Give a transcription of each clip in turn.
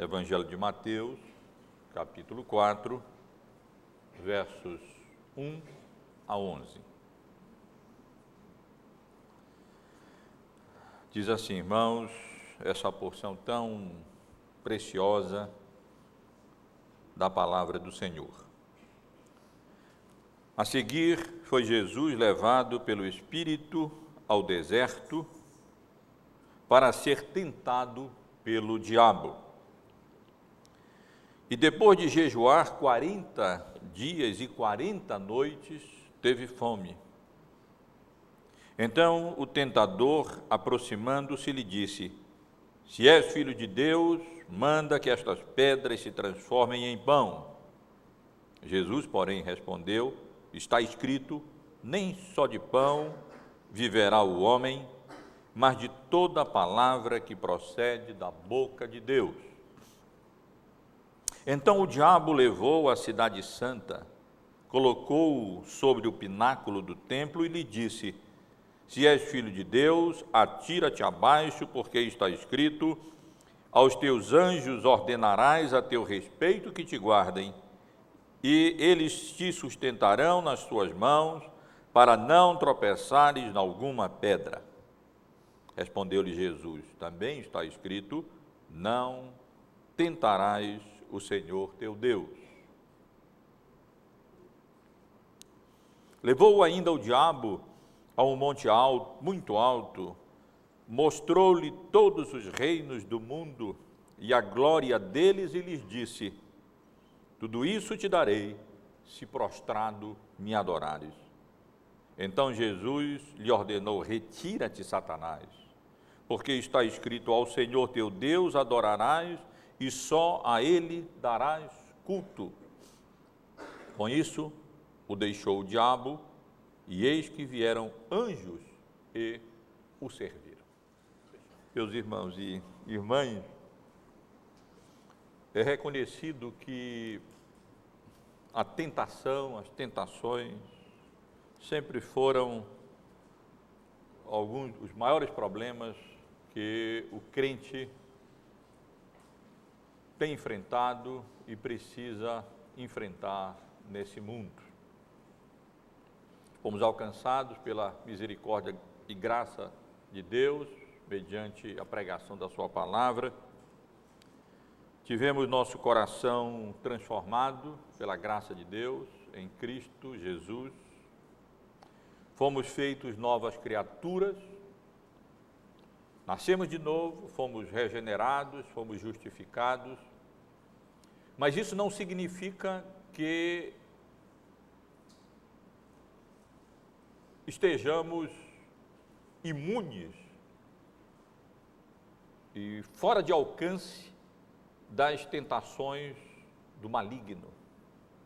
Evangelho de Mateus, capítulo 4, versos 1 a 11. Diz assim, irmãos, essa porção tão preciosa da palavra do Senhor. A seguir, foi Jesus levado pelo Espírito ao deserto para ser tentado pelo diabo. E depois de jejuar 40 dias e 40 noites, teve fome. Então o tentador, aproximando-se, lhe disse: Se és filho de Deus, manda que estas pedras se transformem em pão. Jesus, porém, respondeu: Está escrito, nem só de pão viverá o homem, mas de toda palavra que procede da boca de Deus. Então o diabo levou a cidade santa, colocou-o sobre o pináculo do templo e lhe disse: Se és filho de Deus, atira-te abaixo, porque está escrito: Aos teus anjos ordenarás a teu respeito que te guardem, e eles te sustentarão nas tuas mãos, para não tropeçares em alguma pedra. Respondeu-lhe Jesus: Também está escrito: Não tentarás o Senhor teu Deus. Levou ainda o diabo a um monte alto, muito alto, mostrou-lhe todos os reinos do mundo e a glória deles e lhes disse: Tudo isso te darei, se prostrado me adorares. Então Jesus lhe ordenou: Retira-te, Satanás, porque está escrito: Ao Senhor teu Deus adorarás e só a Ele darás culto. Com isso, o deixou o diabo, e eis que vieram anjos e o serviram. Meus irmãos e irmãs, é reconhecido que a tentação, as tentações, sempre foram alguns dos maiores problemas que o crente tem enfrentado e precisa enfrentar nesse mundo. Fomos alcançados pela misericórdia e graça de Deus, mediante a pregação da sua palavra. Tivemos nosso coração transformado pela graça de Deus em Cristo Jesus. Fomos feitos novas criaturas, nascemos de novo, fomos regenerados, fomos justificados, mas isso não significa que estejamos imunes e fora de alcance das tentações do maligno,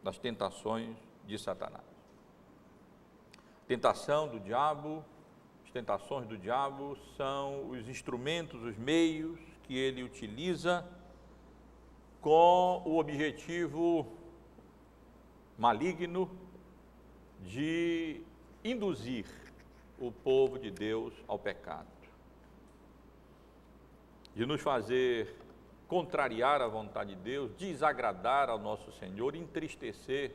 das tentações de Satanás. Tentação do diabo, as tentações do diabo são os instrumentos, os meios que ele utiliza com o objetivo maligno de induzir o povo de Deus ao pecado, de nos fazer contrariar a vontade de Deus, desagradar ao nosso Senhor, entristecer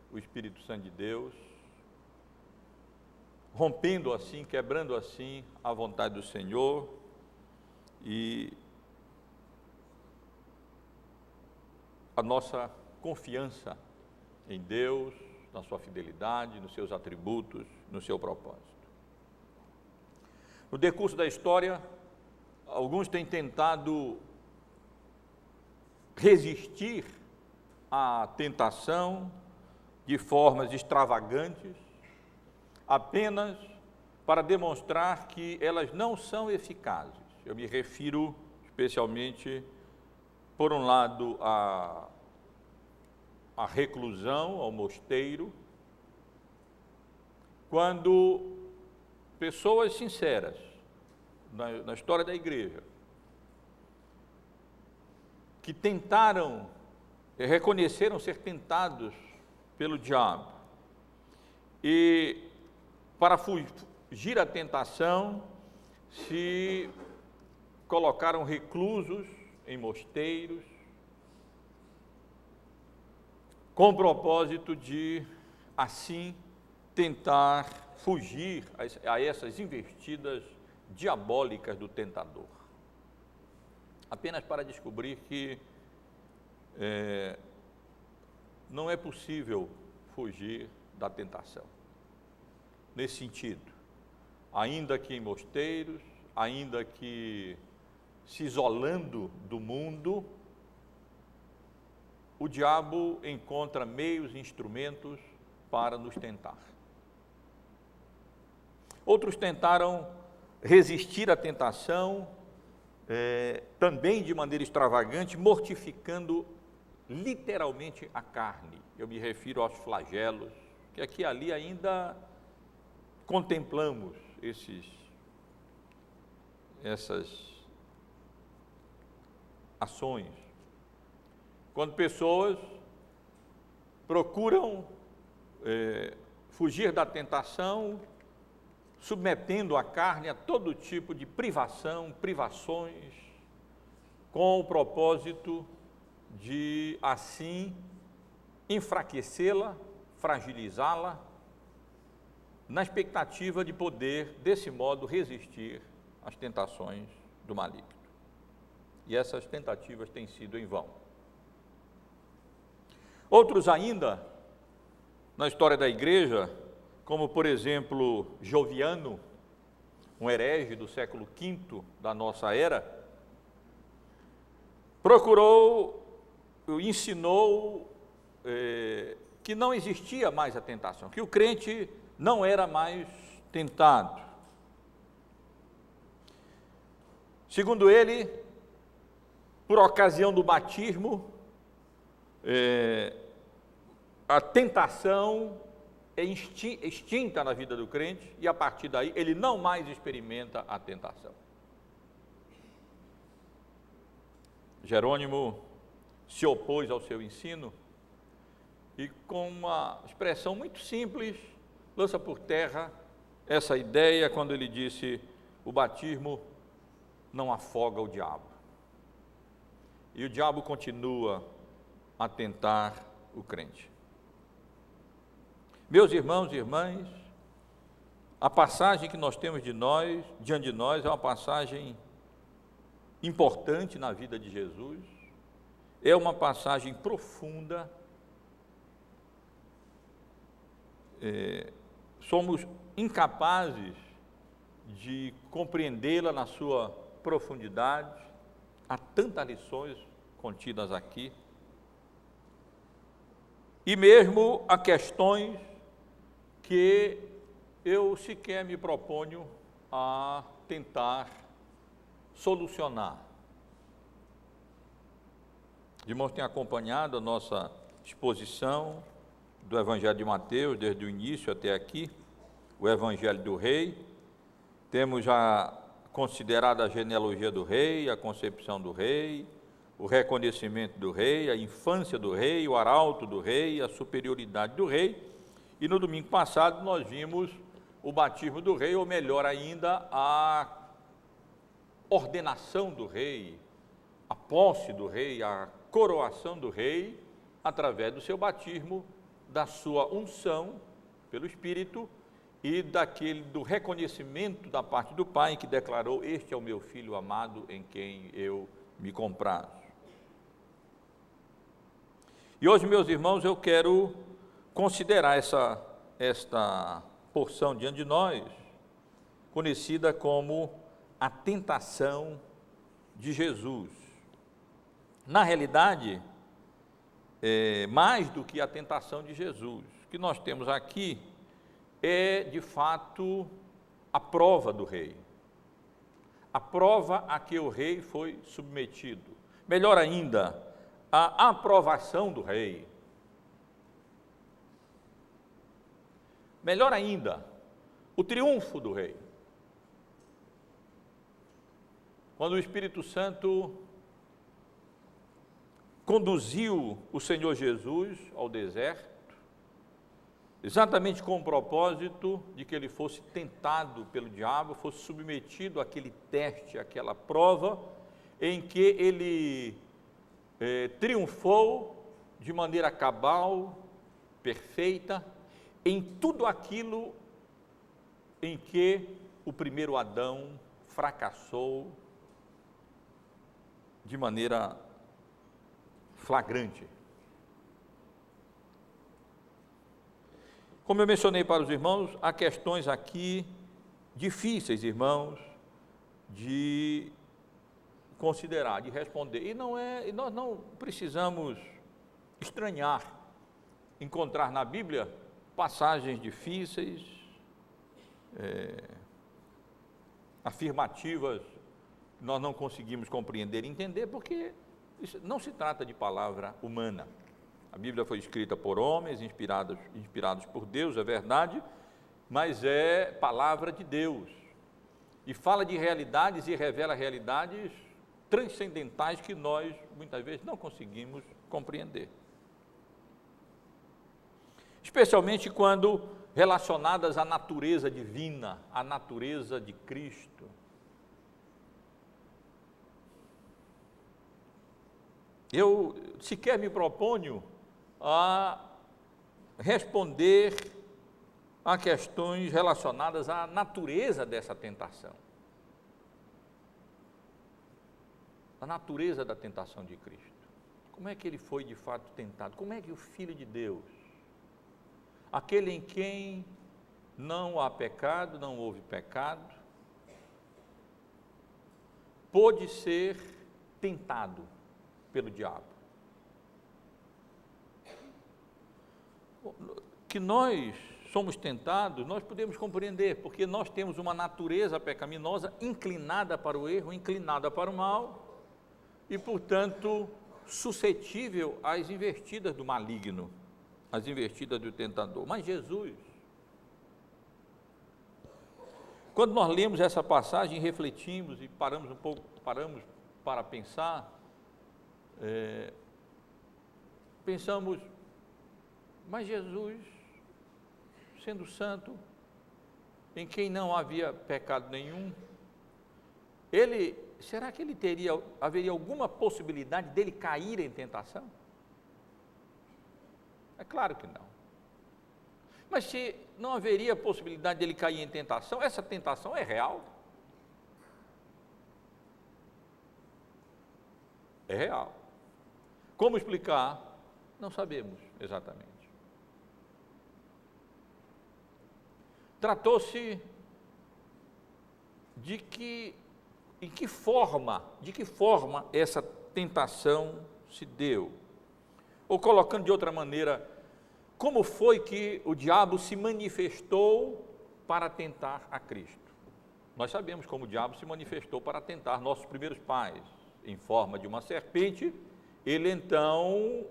o Espírito Santo de Deus, rompendo assim, quebrando assim a vontade do Senhor e a nossa confiança em Deus, na sua fidelidade, nos seus atributos, no seu propósito. No decurso da história, alguns têm tentado resistir à tentação de formas extravagantes, apenas para demonstrar que elas não são eficazes. Eu me refiro especialmente, por um lado, à reclusão, ao mosteiro, quando pessoas sinceras na história da igreja, que tentaram, reconheceram ser tentados pelo diabo, e para fugir à tentação, se colocaram reclusos em mosteiros, com o propósito de, assim, tentar fugir a essas investidas diabólicas do tentador. Apenas para descobrir que não é possível fugir da tentação. Nesse sentido, ainda que em mosteiros, ainda que se isolando do mundo, o diabo encontra meios e instrumentos para nos tentar. Outros tentaram resistir à tentação, também de maneira extravagante, mortificando literalmente a carne. Eu me refiro aos flagelos, que aqui e ali ainda contemplamos essas ações. Quando pessoas procuram fugir da tentação, submetendo a carne a todo tipo de privações, com o propósito de, assim, enfraquecê-la, fragilizá-la, na expectativa de poder, desse modo, resistir às tentações do maligno. E essas tentativas têm sido em vão. Outros ainda, na história da igreja, como por exemplo Joviano, um herege do século V da nossa era, ensinou que não existia mais a tentação, que o crente não era mais tentado. Segundo ele, por ocasião do batismo, a tentação é extinta na vida do crente e a partir daí ele não mais experimenta a tentação. Jerônimo se opôs ao seu ensino e, com uma expressão muito simples, lança por terra essa ideia quando ele disse: o batismo não afoga o diabo. E o diabo continua a tentar o crente. Meus irmãos e irmãs, a passagem que nós temos diante de nós é uma passagem importante na vida de Jesus, é uma passagem profunda. Somos incapazes de compreendê-la na sua profundidade. Há tantas lições contidas aqui. E mesmo há questões que eu sequer me proponho a tentar solucionar. Os irmãos têm acompanhado a nossa exposição do Evangelho de Mateus, desde o início até aqui, o Evangelho do Rei. Temos já considerado a genealogia do rei, a concepção do rei, o reconhecimento do rei, a infância do rei, o arauto do rei, a superioridade do rei. E no domingo passado nós vimos o batismo do rei, ou melhor ainda, a ordenação do rei, a posse do rei, a coroação do rei, através do seu batismo, da sua unção pelo Espírito e do reconhecimento da parte do Pai, que declarou: este é o meu Filho amado, em quem eu me comprazo. E hoje, meus irmãos, eu quero considerar esta porção diante de nós, conhecida como a tentação de Jesus. Na realidade, mais do que a tentação de Jesus, o que nós temos aqui é, de fato, a prova do rei, a prova a que o rei foi submetido. Melhor ainda, a aprovação do rei. Melhor ainda, o triunfo do rei. Quando o Espírito Santo conduziu o Senhor Jesus ao deserto, exatamente com o propósito de que ele fosse tentado pelo diabo, fosse submetido àquele teste, àquela prova, em que ele triunfou de maneira cabal, perfeita, em tudo aquilo em que o primeiro Adão fracassou de maneira flagrante. Como eu mencionei para os irmãos, há questões aqui difíceis, irmãos, de considerar, de responder. E nós não precisamos estranhar encontrar na Bíblia passagens difíceis, afirmativas que nós não conseguimos compreender e entender, porque isso não se trata de palavra humana. A Bíblia foi escrita por homens, inspirados por Deus, é verdade, mas é palavra de Deus. E fala de realidades e revela realidades transcendentais que nós, muitas vezes, não conseguimos compreender. Especialmente quando relacionadas à natureza divina, à natureza de Cristo. Eu sequer me proponho a responder a questões relacionadas à natureza dessa tentação. A natureza da tentação de Cristo. Como é que ele foi de fato tentado? Como é que o Filho de Deus, aquele em quem não há pecado, não houve pecado, pôde ser tentado pelo diabo? Que nós somos tentados, nós podemos compreender, porque nós temos uma natureza pecaminosa inclinada para o erro, inclinada para o mal, e, portanto, suscetível às investidas do maligno, às investidas do tentador. Mas Jesus, quando nós lemos essa passagem, refletimos e paramos para pensar, pensamos, mas Jesus, sendo santo, em quem não havia pecado nenhum, será que haveria alguma possibilidade dele cair em tentação? É claro que não. Mas se não haveria possibilidade dele cair em tentação, essa tentação é real? É real. Como explicar? Não sabemos exatamente. Tratou-se de que forma essa tentação se deu? Ou colocando de outra maneira, como foi que o diabo se manifestou para tentar a Cristo? Nós sabemos como o diabo se manifestou para tentar nossos primeiros pais, em forma de uma serpente. Ele então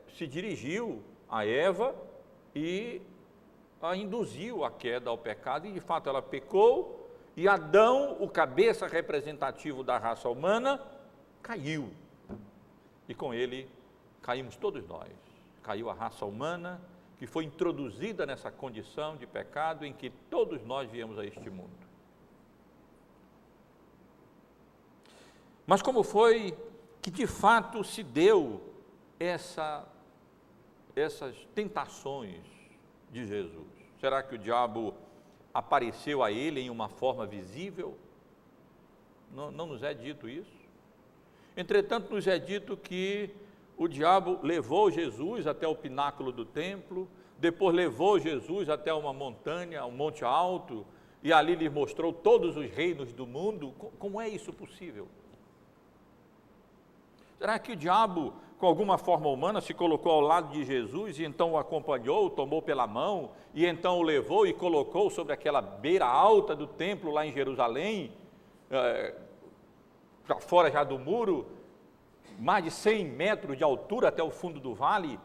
se dirigiu a Eva e a induziu a queda ao pecado, e de fato ela pecou, e Adão, o cabeça representativo da raça humana, caiu, e com ele caímos todos nós. Caiu a raça humana, que foi introduzida nessa condição de pecado em que todos nós viemos a este mundo. Mas como foi que de fato se deu essas tentações de Jesus? Será que o diabo apareceu a ele em uma forma visível? Não nos é dito isso. Entretanto, nos é dito que o diabo levou Jesus até o pináculo do templo, depois levou Jesus até uma montanha, um monte alto, e ali lhe mostrou todos os reinos do mundo. Como é isso possível? Será que o diabo, com alguma forma humana, se colocou ao lado de Jesus e então o acompanhou, o tomou pela mão e então o levou e colocou sobre aquela beira alta do templo lá em Jerusalém, para fora já do muro, mais de 100 metros de altura até o fundo do vale,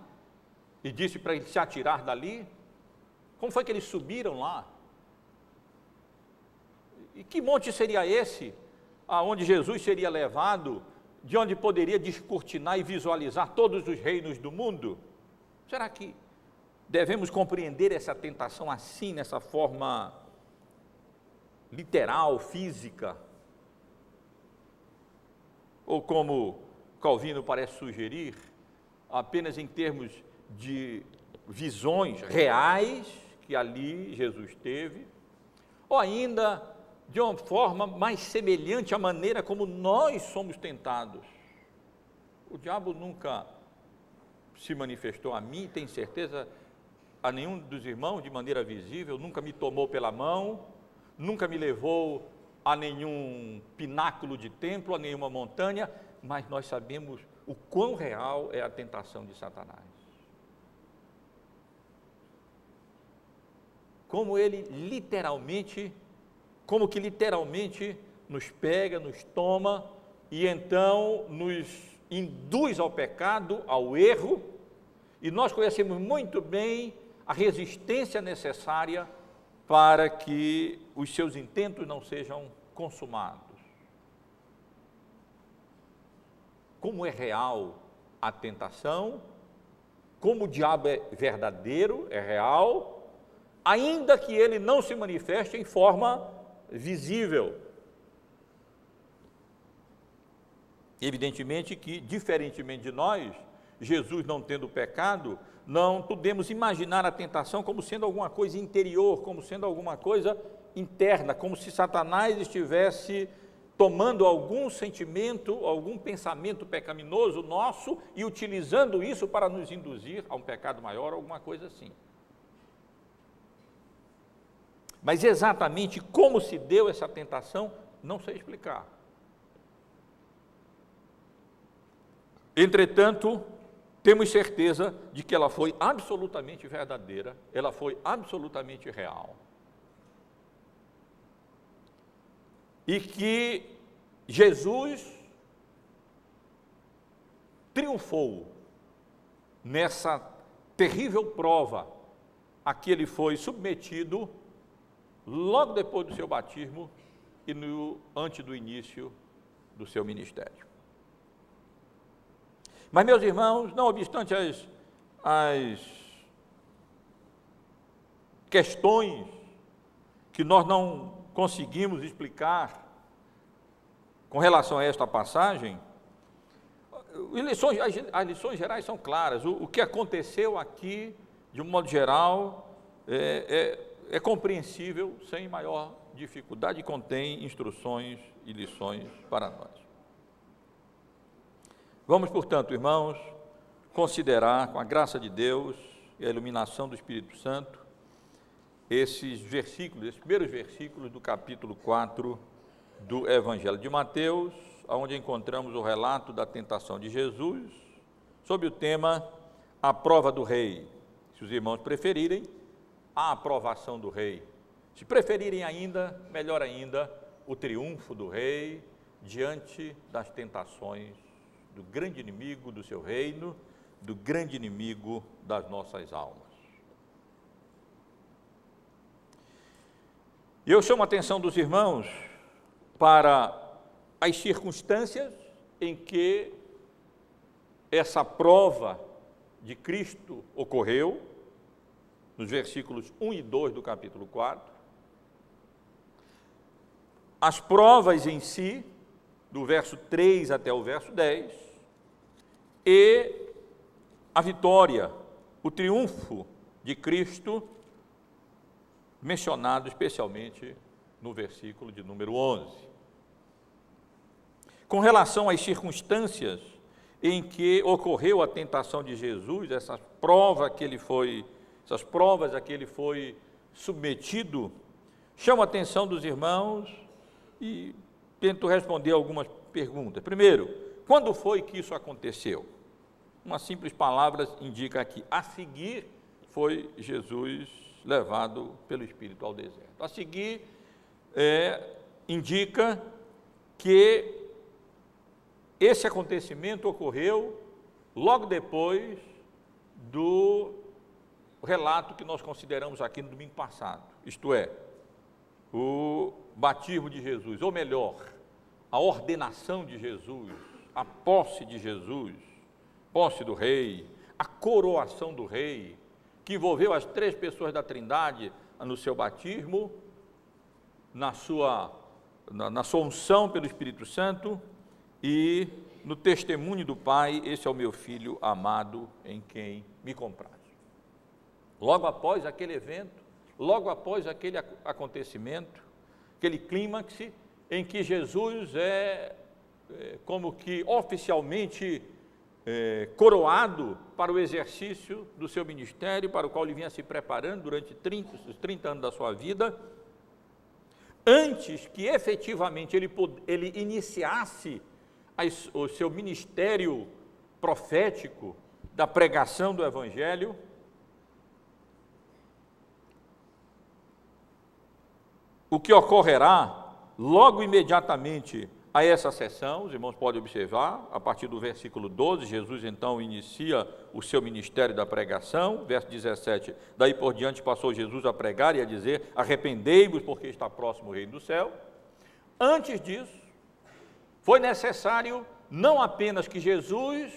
e disse para ele se atirar dali? Como foi que eles subiram lá? E que monte seria esse, aonde Jesus seria levado, de onde poderia descortinar e visualizar todos os reinos do mundo? Será que devemos compreender essa tentação assim, nessa forma literal, física? Ou como Calvino parece sugerir, apenas em termos de visões reais que ali Jesus teve, ou ainda de uma forma mais semelhante à maneira como nós somos tentados. O diabo nunca se manifestou a mim, tenho certeza, a nenhum dos irmãos de maneira visível, nunca me tomou pela mão, nunca me levou a nenhum pináculo de templo, a nenhuma montanha, mas nós sabemos o quão real é a tentação de Satanás. Como ele literalmente nos pega, nos toma e então nos induz ao pecado, ao erro, e nós conhecemos muito bem a resistência necessária para que os seus intentos não sejam consumados. Como é real a tentação, como o diabo é verdadeiro, é real, ainda que ele não se manifeste em forma visível. Evidentemente que, diferentemente de nós, Jesus não tendo pecado, não podemos imaginar a tentação como sendo alguma coisa interior, como sendo alguma coisa interna, como se Satanás estivesse tomando algum sentimento, algum pensamento pecaminoso nosso e utilizando isso para nos induzir a um pecado maior, alguma coisa assim. Mas exatamente como se deu essa tentação, não sei explicar. Entretanto, temos certeza de que ela foi absolutamente verdadeira, ela foi absolutamente real. E que Jesus triunfou nessa terrível prova a que ele foi submetido logo depois do seu batismo e antes do início do seu ministério. Mas, meus irmãos, não obstante as questões que nós não conseguimos explicar com relação a esta passagem, as lições gerais são claras. O que aconteceu aqui, de um modo geral, é compreensível sem maior dificuldade e contém instruções e lições para nós. Vamos, portanto, irmãos, considerar, com a graça de Deus e a iluminação do Espírito Santo, esses primeiros versículos do capítulo 4 do Evangelho de Mateus, onde encontramos o relato da tentação de Jesus, sob o tema A Prova do Rei. Se os irmãos preferirem, a aprovação do Rei. Se preferirem ainda, melhor ainda, o triunfo do Rei diante das tentações do grande inimigo do seu reino, do grande inimigo das nossas almas. E eu chamo a atenção dos irmãos para as circunstâncias em que essa prova de Cristo ocorreu, nos versículos 1 e 2 do capítulo 4, as provas em si, do verso 3 até o verso 10, e a vitória, o triunfo de Cristo, mencionado especialmente no versículo de número 11. Com relação às circunstâncias em que ocorreu a tentação de Jesus, essas provas a que ele foi submetido, chamo a atenção dos irmãos e tento responder algumas perguntas. Primeiro, quando foi que isso aconteceu? Uma simples palavra indica aqui: a seguir foi Jesus levado pelo Espírito ao deserto. A seguir indica que esse acontecimento ocorreu logo depois do relato que nós consideramos aqui no domingo passado, isto é, o batismo de Jesus, ou melhor, a ordenação de Jesus, a posse de Jesus, posse do rei, a coroação do rei, que envolveu as três pessoas da Trindade no seu batismo, na sua unção pelo Espírito Santo e no testemunho do Pai: esse é o meu filho amado em quem me compraz. Logo após aquele evento, logo após aquele acontecimento, aquele clímax em que Jesus é como que oficialmente coroado para o exercício do seu ministério, para o qual ele vinha se preparando durante os 30 anos da sua vida, antes que efetivamente ele iniciasse o seu ministério profético da pregação do Evangelho, o que ocorrerá logo imediatamente a essa sessão, os irmãos podem observar, a partir do versículo 12, Jesus então inicia o seu ministério da pregação, verso 17, daí por diante passou Jesus a pregar e a dizer: arrependei-vos, porque está próximo o reino do céu. Antes disso, foi necessário não apenas que Jesus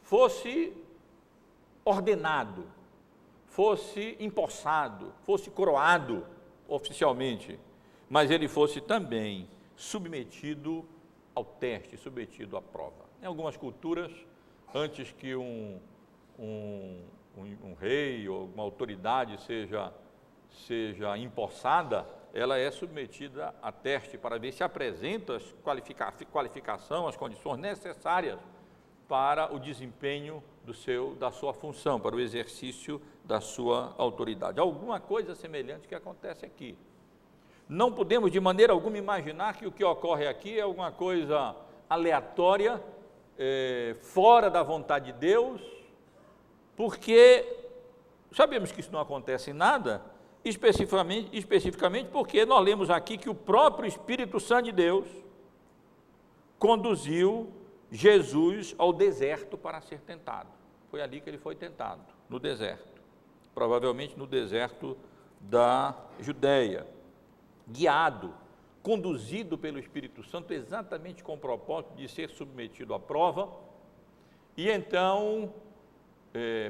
fosse ordenado, fosse empossado, fosse coroado oficialmente, mas ele fosse também submetido ao teste, submetido à prova. Em algumas culturas, antes que um rei ou uma autoridade seja empossada, ela é submetida a teste para ver se apresenta a qualificação, as condições necessárias para o desempenho da sua função, para o exercício da sua autoridade. Alguma coisa semelhante que acontece aqui. Não podemos de maneira alguma imaginar que o que ocorre aqui é alguma coisa aleatória, fora da vontade de Deus, porque sabemos que isso não acontece em nada, especificamente porque nós lemos aqui que o próprio Espírito Santo de Deus conduziu Jesus ao deserto para ser tentado. Foi ali que ele foi tentado, no deserto, provavelmente no deserto da Judéia, guiado, conduzido pelo Espírito Santo, exatamente com o propósito de ser submetido à prova, e então,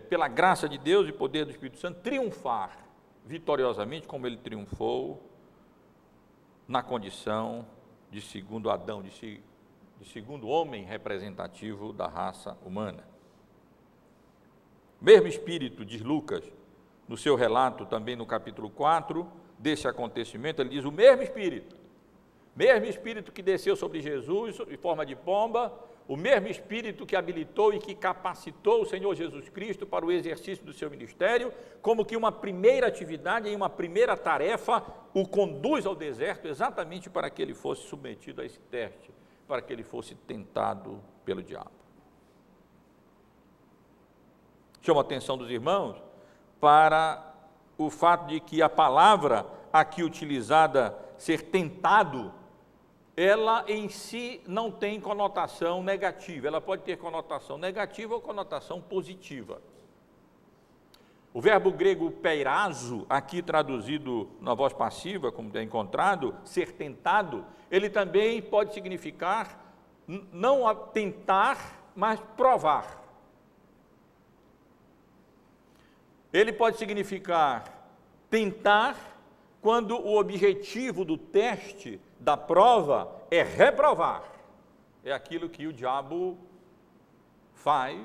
pela graça de Deus e poder do Espírito Santo, triunfar vitoriosamente, como ele triunfou na condição de segundo Adão, de segundo homem representativo da raça humana. Mesmo Espírito, diz Lucas, no seu relato também no capítulo 4, desse acontecimento, ele diz: o mesmo Espírito que desceu sobre Jesus em forma de pomba, o mesmo Espírito que habilitou e que capacitou o Senhor Jesus Cristo para o exercício do seu ministério, como que uma primeira atividade e uma primeira tarefa o conduz ao deserto exatamente para que ele fosse submetido a esse teste, para que ele fosse tentado pelo diabo. Chamo a atenção dos irmãos para o fato de que a palavra aqui utilizada, ser tentado, ela em si não tem conotação negativa, ela pode ter conotação negativa ou conotação positiva. O verbo grego peirazo, aqui traduzido na voz passiva, como é encontrado, ser tentado, ele também pode significar não tentar, mas provar. Ele pode significar tentar quando o objetivo do teste, da prova, é reprovar. É aquilo que o diabo faz,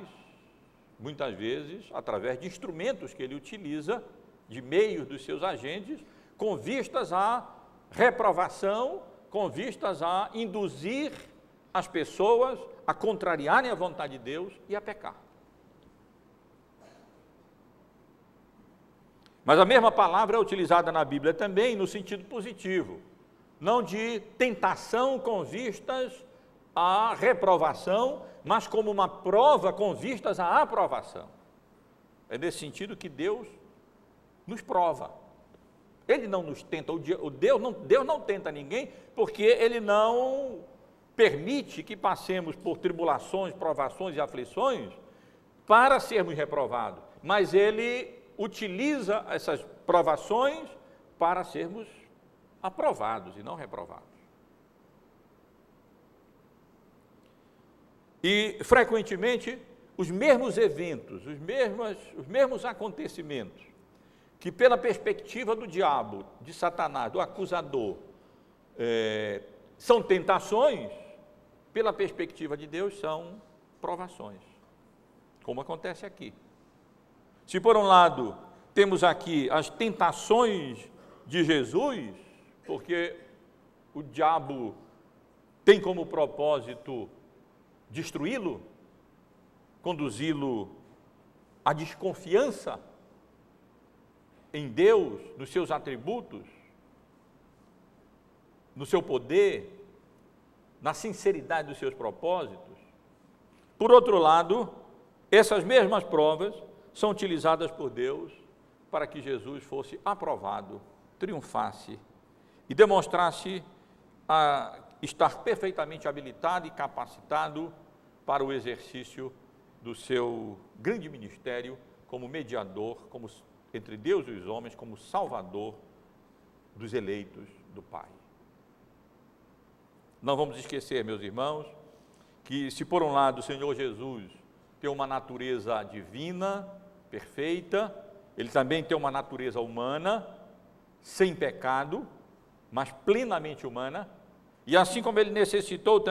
muitas vezes, através de instrumentos que ele utiliza, de meios dos seus agentes, com vistas à reprovação, com vistas a induzir as pessoas a contrariarem a vontade de Deus e a pecar. Mas a mesma palavra é utilizada na Bíblia também no sentido positivo, não de tentação com vistas à reprovação, mas como uma prova com vistas à aprovação. É nesse sentido que Deus nos prova. Ele não nos tenta, Deus não tenta ninguém, porque Ele não permite que passemos por tribulações, provações e aflições para sermos reprovados, mas Ele utiliza essas provações para sermos aprovados e não reprovados. E, frequentemente, os mesmos eventos, os mesmos acontecimentos, que pela perspectiva do diabo, de Satanás, do acusador, são tentações, pela perspectiva de Deus, são provações, como acontece aqui. Se por um lado temos aqui as tentações de Jesus, porque o diabo tem como propósito destruí-lo, conduzi-lo à desconfiança em Deus, nos seus atributos, no seu poder, na sinceridade dos seus propósitos. Por outro lado, essas mesmas provas são utilizadas por Deus para que Jesus fosse aprovado, triunfasse e demonstrasse a estar perfeitamente habilitado e capacitado para o exercício do seu grande ministério como mediador, como entre Deus e os homens, como salvador dos eleitos do Pai. Não vamos esquecer, meus irmãos, que se por um lado o Senhor Jesus tem uma natureza divina, perfeita, ele também tem uma natureza humana, sem pecado, mas plenamente humana, e assim como ele necessitou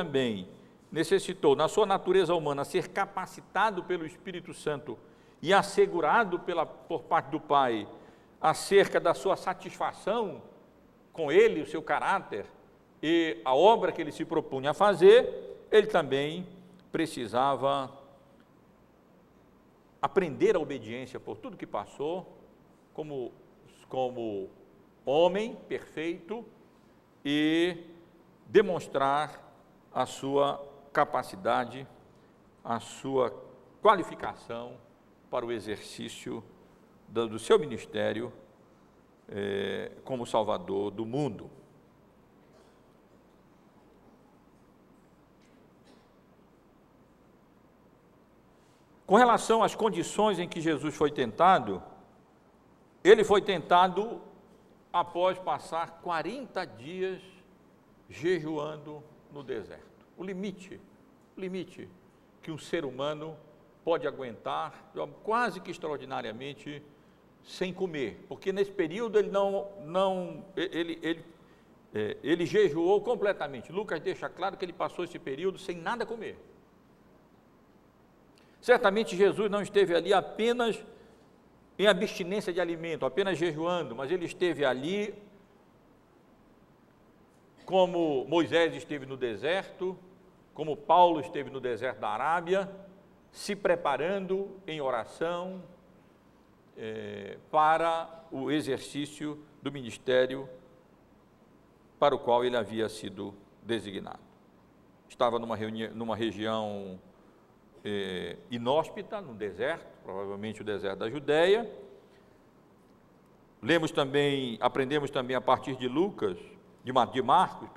na sua natureza humana ser capacitado pelo Espírito Santo e assegurado por parte do Pai acerca da sua satisfação com ele, o seu caráter e a obra que ele se propunha a fazer, ele também precisava aprender a obediência por tudo que passou, como homem perfeito, e demonstrar a sua capacidade, a sua qualificação para o exercício do seu ministério como Salvador do mundo. Com relação às condições em que Jesus foi tentado, ele foi tentado após passar 40 dias jejuando no deserto. O limite que um ser humano pode aguentar, quase que extraordinariamente, sem comer, porque nesse período ele jejuou completamente. Lucas deixa claro que ele passou esse período sem nada comer. Certamente Jesus não esteve ali apenas em abstinência de alimento, apenas jejuando, mas ele esteve ali como Moisés esteve no deserto, como Paulo esteve no deserto da Arábia, se preparando em oração para o exercício do ministério para o qual ele havia sido designado. Estava numa região inóspita, no deserto, provavelmente o deserto da Judéia. Aprendemos também a partir de Lucas, de Marcos,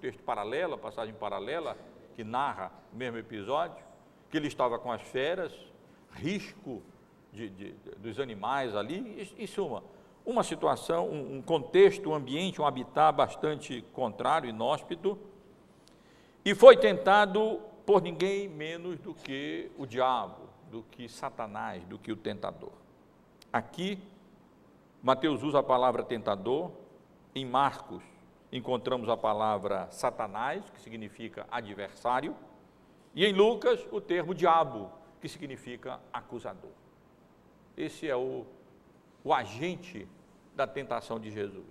texto paralelo, passagem paralela, que narra o mesmo episódio, que ele estava com as feras, risco dos animais ali, em suma, uma situação, um contexto, um ambiente, um habitat bastante contrário, inóspito, e foi tentado por ninguém menos do que o diabo, do que Satanás, do que o tentador. Aqui, Mateus usa a palavra tentador, em Marcos encontramos a palavra Satanás, que significa adversário, e em Lucas o termo diabo, que significa acusador. Esse é o agente da tentação de Jesus,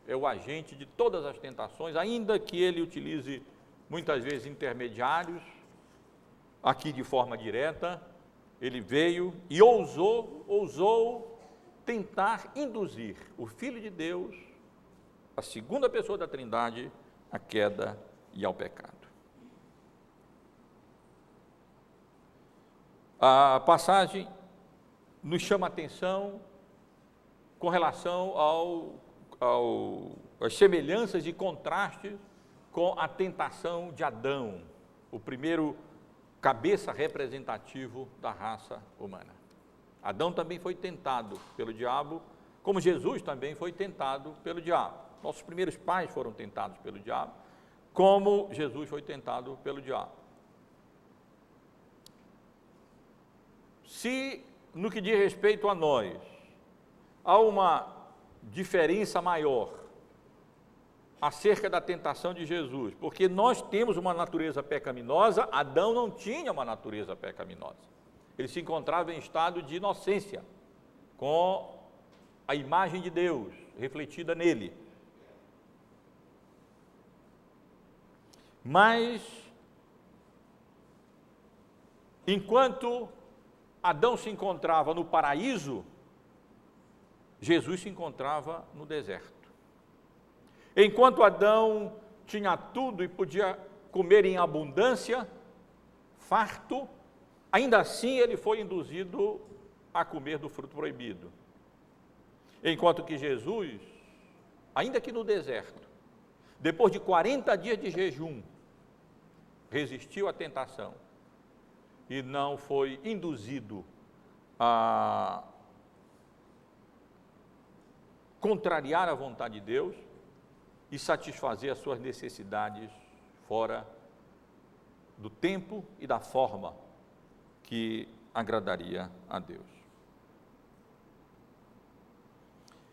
é o agente de todas as tentações, ainda que ele utilize muitas vezes intermediários, aqui de forma direta, ele veio e ousou tentar induzir o Filho de Deus, a segunda pessoa da Trindade, à queda e ao pecado. A passagem nos chama a atenção com relação às semelhanças e contrastes com a tentação de Adão, o primeiro cabeça representativo da raça humana. Adão também foi tentado pelo diabo, como Jesus também foi tentado pelo diabo. Nossos primeiros pais foram tentados pelo diabo, como Jesus foi tentado pelo diabo. Se, no que diz respeito a nós, há uma diferença maior acerca da tentação de Jesus, porque nós temos uma natureza pecaminosa, Adão não tinha uma natureza pecaminosa. Ele se encontrava em estado de inocência, com a imagem de Deus refletida nele. Mas, enquanto Adão se encontrava no paraíso, Jesus se encontrava no deserto. Enquanto Adão tinha tudo e podia comer em abundância, farto, ainda assim ele foi induzido a comer do fruto proibido. Enquanto que Jesus, ainda que no deserto, depois de 40 dias de jejum, resistiu à tentação e não foi induzido a contrariar a vontade de Deus e satisfazer as suas necessidades fora do tempo e da forma que agradaria a Deus.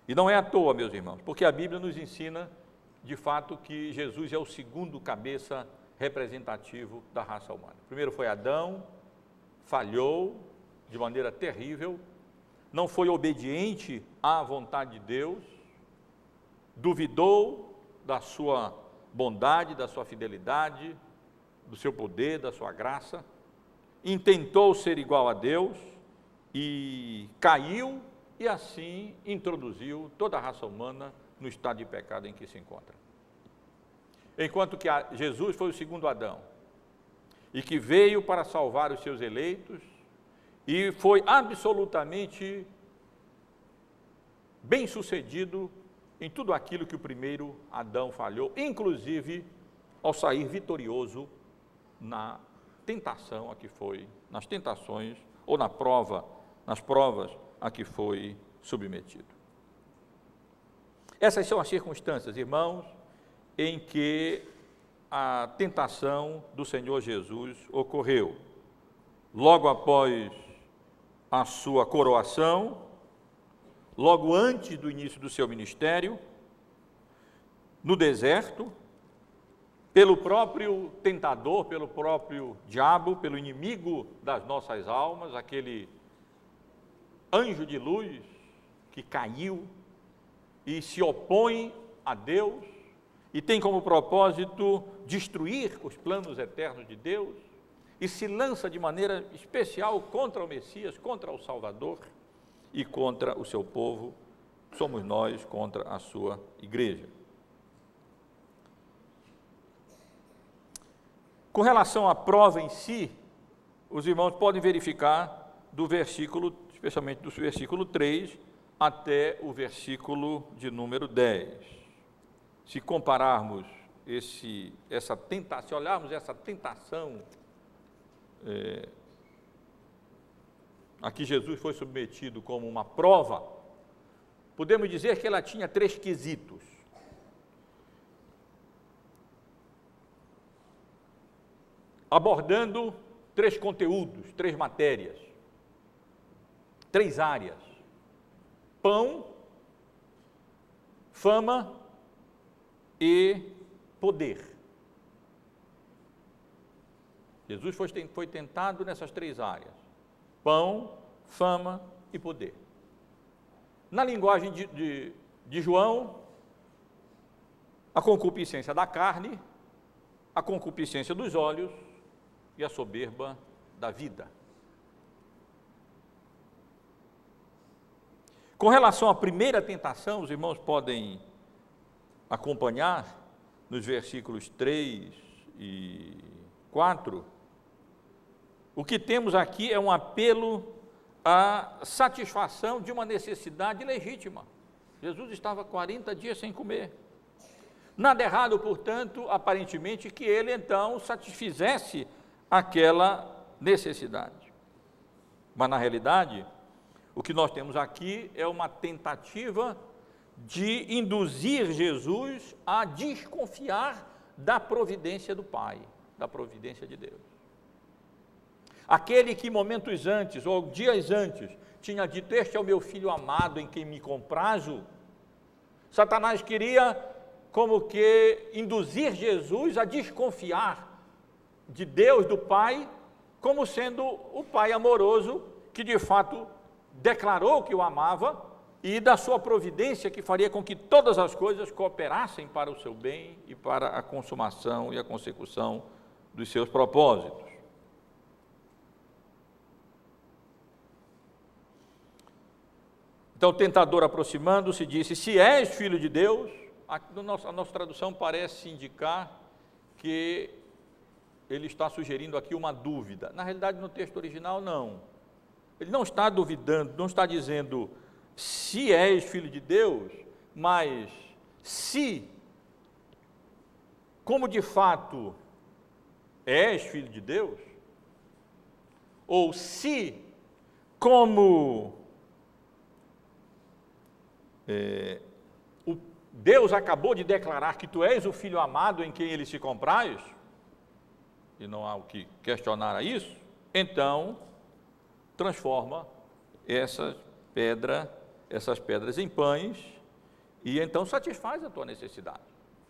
E não é à toa, meus irmãos, porque a Bíblia nos ensina, de fato, que Jesus é o segundo cabeça representativo da raça humana. Primeiro foi Adão, falhou de maneira terrível, não foi obediente à vontade de Deus, duvidou da sua bondade, da sua fidelidade, do seu poder, da sua graça, intentou ser igual a Deus e caiu e assim introduziu toda a raça humana no estado de pecado em que se encontra. Enquanto que Jesus foi o segundo Adão e que veio para salvar os seus eleitos e foi absolutamente bem-sucedido em tudo aquilo que o primeiro Adão falhou, inclusive ao sair vitorioso na tentação a que foi, nas tentações ou nas provas a que foi submetido. Essas são as circunstâncias, irmãos, em que a tentação do Senhor Jesus ocorreu. Logo após a sua coroação, logo antes do início do seu ministério, no deserto, pelo próprio tentador, pelo próprio diabo, pelo inimigo das nossas almas, aquele anjo de luz que caiu e se opõe a Deus e tem como propósito destruir os planos eternos de Deus e se lança de maneira especial contra o Messias, contra o Salvador e contra o seu povo, somos nós contra a sua igreja. Com relação à prova em si, os irmãos podem verificar do versículo, especialmente do versículo 3 até o versículo de número 10. Se compararmos essa tentação, se olharmos essa tentação a que Jesus foi submetido como uma prova, podemos dizer que ela tinha 3 quesitos. Abordando 3 conteúdos, 3 matérias, 3 áreas: pão, fama e poder. Jesus foi tentado nessas 3 áreas: pão, fama e poder. Na linguagem de João, a concupiscência da carne, a concupiscência dos olhos e a soberba da vida. Com relação à primeira tentação, os irmãos podem acompanhar nos versículos 3 e 4, o que temos aqui é um apelo à satisfação de uma necessidade legítima. Jesus estava 40 dias sem comer. Nada errado, portanto, aparentemente, que ele então satisfizesse aquela necessidade. Mas, na realidade, o que nós temos aqui é uma tentativa de induzir Jesus a desconfiar da providência do Pai, da providência de Deus. Aquele que momentos antes, ou dias antes, tinha dito: este é o meu filho amado em quem me comprazo, Satanás queria como que induzir Jesus a desconfiar de Deus, do Pai, como sendo o Pai amoroso que de fato declarou que o amava e da sua providência que faria com que todas as coisas cooperassem para o seu bem e para a consumação e a consecução dos seus propósitos. Então o tentador, aproximando-se, disse: se és filho de Deus. A nossa tradução parece indicar que ele está sugerindo aqui uma dúvida. Na realidade, no texto original, não. Ele não está duvidando, não está dizendo se és filho de Deus, mas se, como de fato és filho de Deus, ou se, como Deus acabou de declarar que tu és o Filho amado em quem ele se compraz, e não há o que questionar a isso, então transforma essas pedras em pães e então satisfaz a tua necessidade.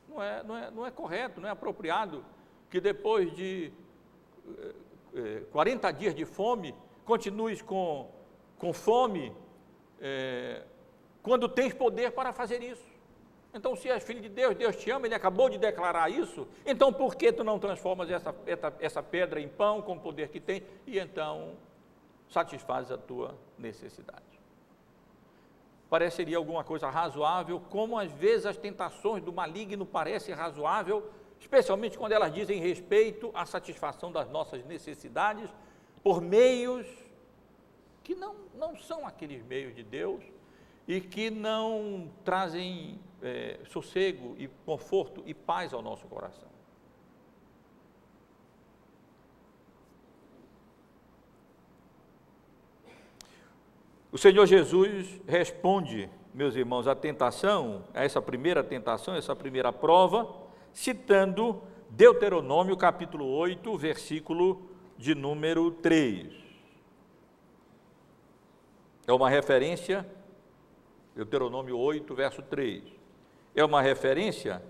Não é correto, não é apropriado que depois de 40 dias de fome, continues com fome, quando tens poder para fazer isso. Então, se és filho de Deus, Deus te ama, Ele acabou de declarar isso, então por que tu não transformas essa pedra em pão com o poder que tem, e então satisfazes a tua necessidade? Pareceria alguma coisa razoável, como às vezes as tentações do maligno parecem razoável, especialmente quando elas dizem respeito à satisfação das nossas necessidades, por meios que não são aqueles meios de Deus, e que não trazem sossego e conforto e paz ao nosso coração. O Senhor Jesus responde, meus irmãos, à tentação, a essa primeira tentação, essa primeira prova, citando Deuteronômio capítulo 8, versículo de número 3. É uma referência, Deuteronômio 8, verso 3. É uma referência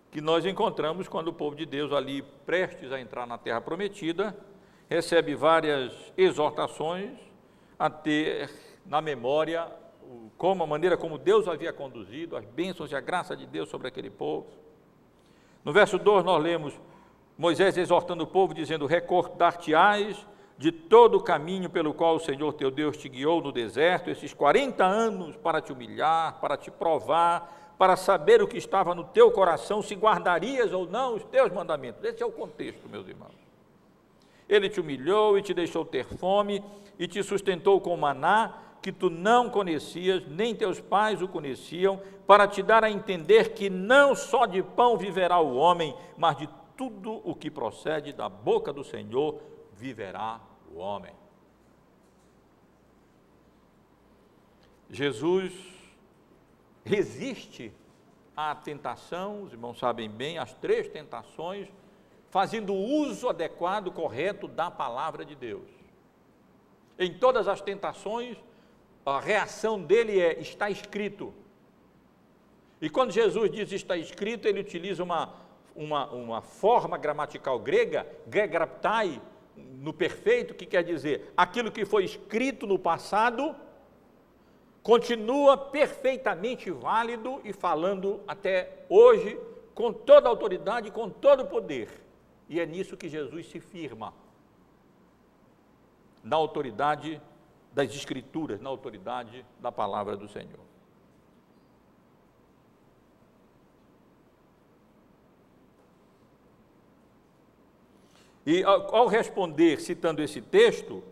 que nós encontramos quando o povo de Deus, ali prestes a entrar na terra prometida, recebe várias exortações a ter na memória a maneira como Deus havia conduzido, as bênçãos e a graça de Deus sobre aquele povo. No verso 2 nós lemos Moisés exortando o povo, dizendo: recordar-te-ás de todo o caminho pelo qual o Senhor teu Deus te guiou no deserto, esses 40 anos para te humilhar, para te provar, para saber o que estava no teu coração, se guardarias ou não os teus mandamentos. Esse é o contexto, meus irmãos. Ele te humilhou e te deixou ter fome, e te sustentou com maná, que tu não conhecias, nem teus pais o conheciam, para te dar a entender que não só de pão viverá o homem, mas de tudo o que procede da boca do Senhor viverá o homem. Jesus resiste à tentação, os irmãos sabem bem, as 3 tentações, fazendo uso adequado, correto da palavra de Deus. Em todas as tentações, a reação dele é: está escrito. E quando Jesus diz está escrito, ele utiliza uma forma gramatical grega, gegraptai, no perfeito, que quer dizer, aquilo que foi escrito no passado, continua perfeitamente válido e falando até hoje, com toda a autoridade, com todo o poder. E é nisso que Jesus se firma, na autoridade das Escrituras, na autoridade da palavra do Senhor. E ao responder, citando esse texto,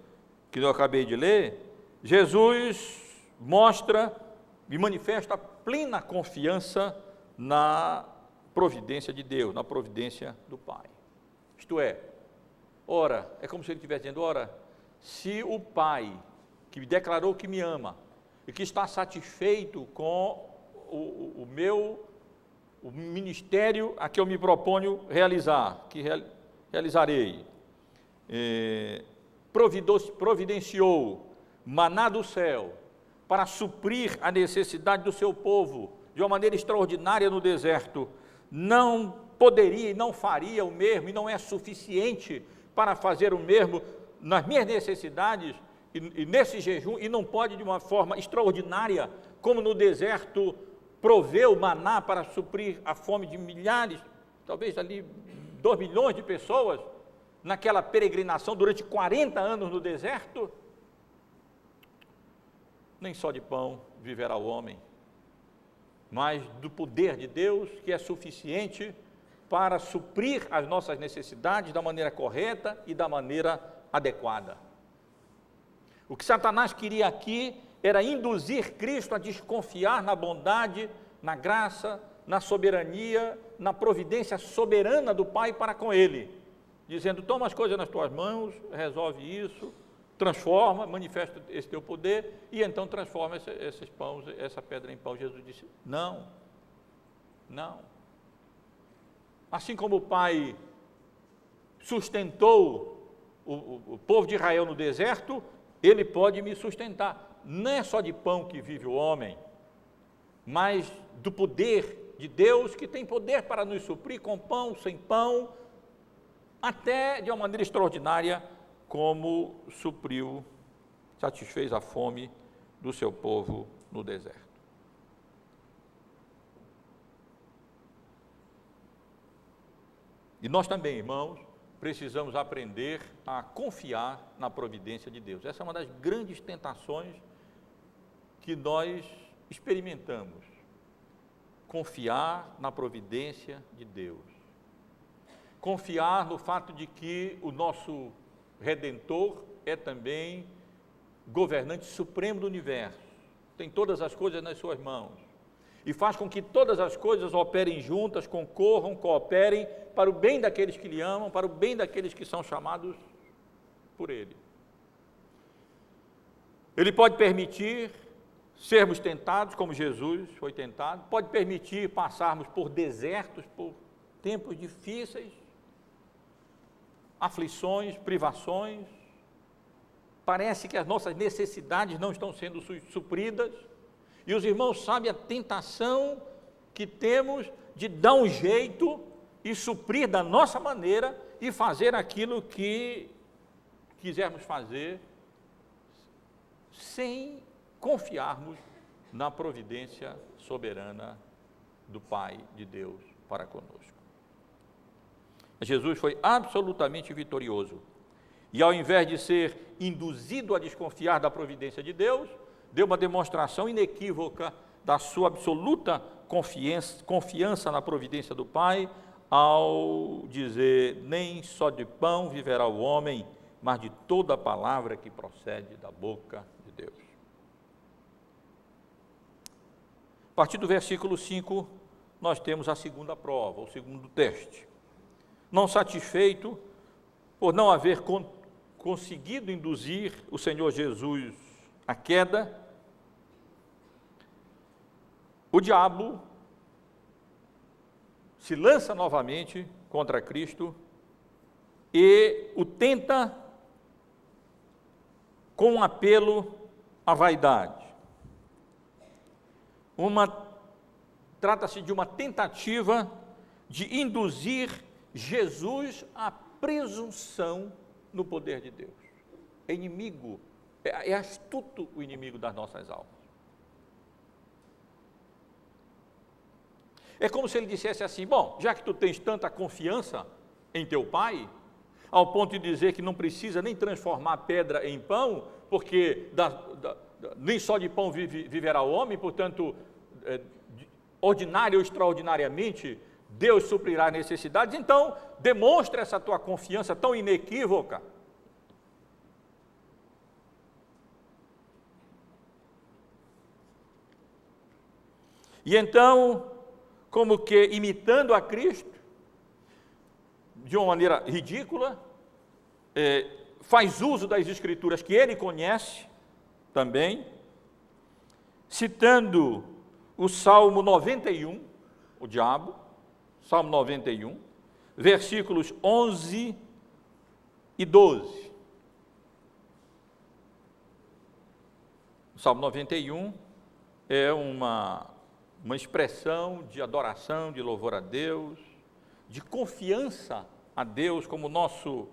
que eu acabei de ler, Jesus mostra e manifesta plena confiança na providência de Deus, na providência do Pai. Isto é, ora, é como se ele estivesse dizendo: ora, se o Pai, que me declarou que me ama, e que está satisfeito com o ministério a que eu me proponho realizar, que realizarei, providenciou maná do céu, para suprir a necessidade do seu povo, de uma maneira extraordinária no deserto, não poderia e não faria o mesmo, e não é suficiente para fazer o mesmo nas minhas necessidades e nesse jejum, e não pode de uma forma extraordinária, como no deserto proveu maná para suprir a fome de milhares, talvez ali 2 milhões de pessoas, naquela peregrinação durante 40 anos no deserto. Nem só de pão viverá o homem, mas do poder de Deus, que é suficiente para suprir as nossas necessidades da maneira correta e da maneira adequada. O que Satanás queria aqui era induzir Cristo a desconfiar na bondade, na graça, na soberania, na providência soberana do Pai para com ele, dizendo: toma as coisas nas tuas mãos, resolve isso, transforma, manifesta esse teu poder, e então transforma esses pães, essa pedra em pão. Jesus disse: não, não. Assim como o Pai sustentou o povo de Israel no deserto, Ele pode me sustentar. Não é só de pão que vive o homem, mas do poder de Deus, que tem poder para nos suprir com pão, sem pão, até de uma maneira extraordinária, como supriu, satisfez a fome do seu povo no deserto. E nós também, irmãos, precisamos aprender a confiar na providência de Deus. Essa é uma das grandes tentações que nós experimentamos. Confiar na providência de Deus. Confiar no fato de que o nosso Redentor é também governante supremo do universo, tem todas as coisas nas suas mãos, e faz com que todas as coisas operem juntas, concorram, cooperem para o bem daqueles que lhe amam, para o bem daqueles que são chamados por Ele. Ele pode permitir sermos tentados, como Jesus foi tentado, pode permitir passarmos por desertos, por tempos difíceis, aflições, privações, parece que as nossas necessidades não estão sendo supridas, e os irmãos sabem a tentação que temos de dar um jeito e suprir da nossa maneira e fazer aquilo que quisermos fazer, sem confiarmos na providência soberana do Pai de Deus para conosco. Jesus foi absolutamente vitorioso, e ao invés de ser induzido a desconfiar da providência de Deus, deu uma demonstração inequívoca da sua absoluta confiança na providência do Pai, ao dizer: nem só de pão viverá o homem, mas de toda a palavra que procede da boca de Deus. A partir do versículo 5, nós temos a segunda prova, o segundo teste. Não satisfeito por não haver conseguido induzir o Senhor Jesus à queda, o diabo se lança novamente contra Cristo e o tenta com um apelo à vaidade. Trata-se de uma tentativa de induzir Jesus à presunção no poder de Deus. É inimigo, é astuto o inimigo das nossas almas. É como se ele dissesse assim: bom, já que tu tens tanta confiança em teu Pai, ao ponto de dizer que não precisa nem transformar pedra em pão, porque nem só de pão viverá o homem, portanto, ordinário ou extraordinariamente, Deus suprirá necessidades, então demonstra essa tua confiança tão inequívoca. E então, como que imitando a Cristo, de uma maneira ridícula, faz uso das Escrituras que ele conhece também, citando o Salmo 91, o diabo, Salmo 91, versículos 11 e 12. O Salmo 91 é uma uma expressão de adoração, de louvor a Deus, de confiança a Deus como nosso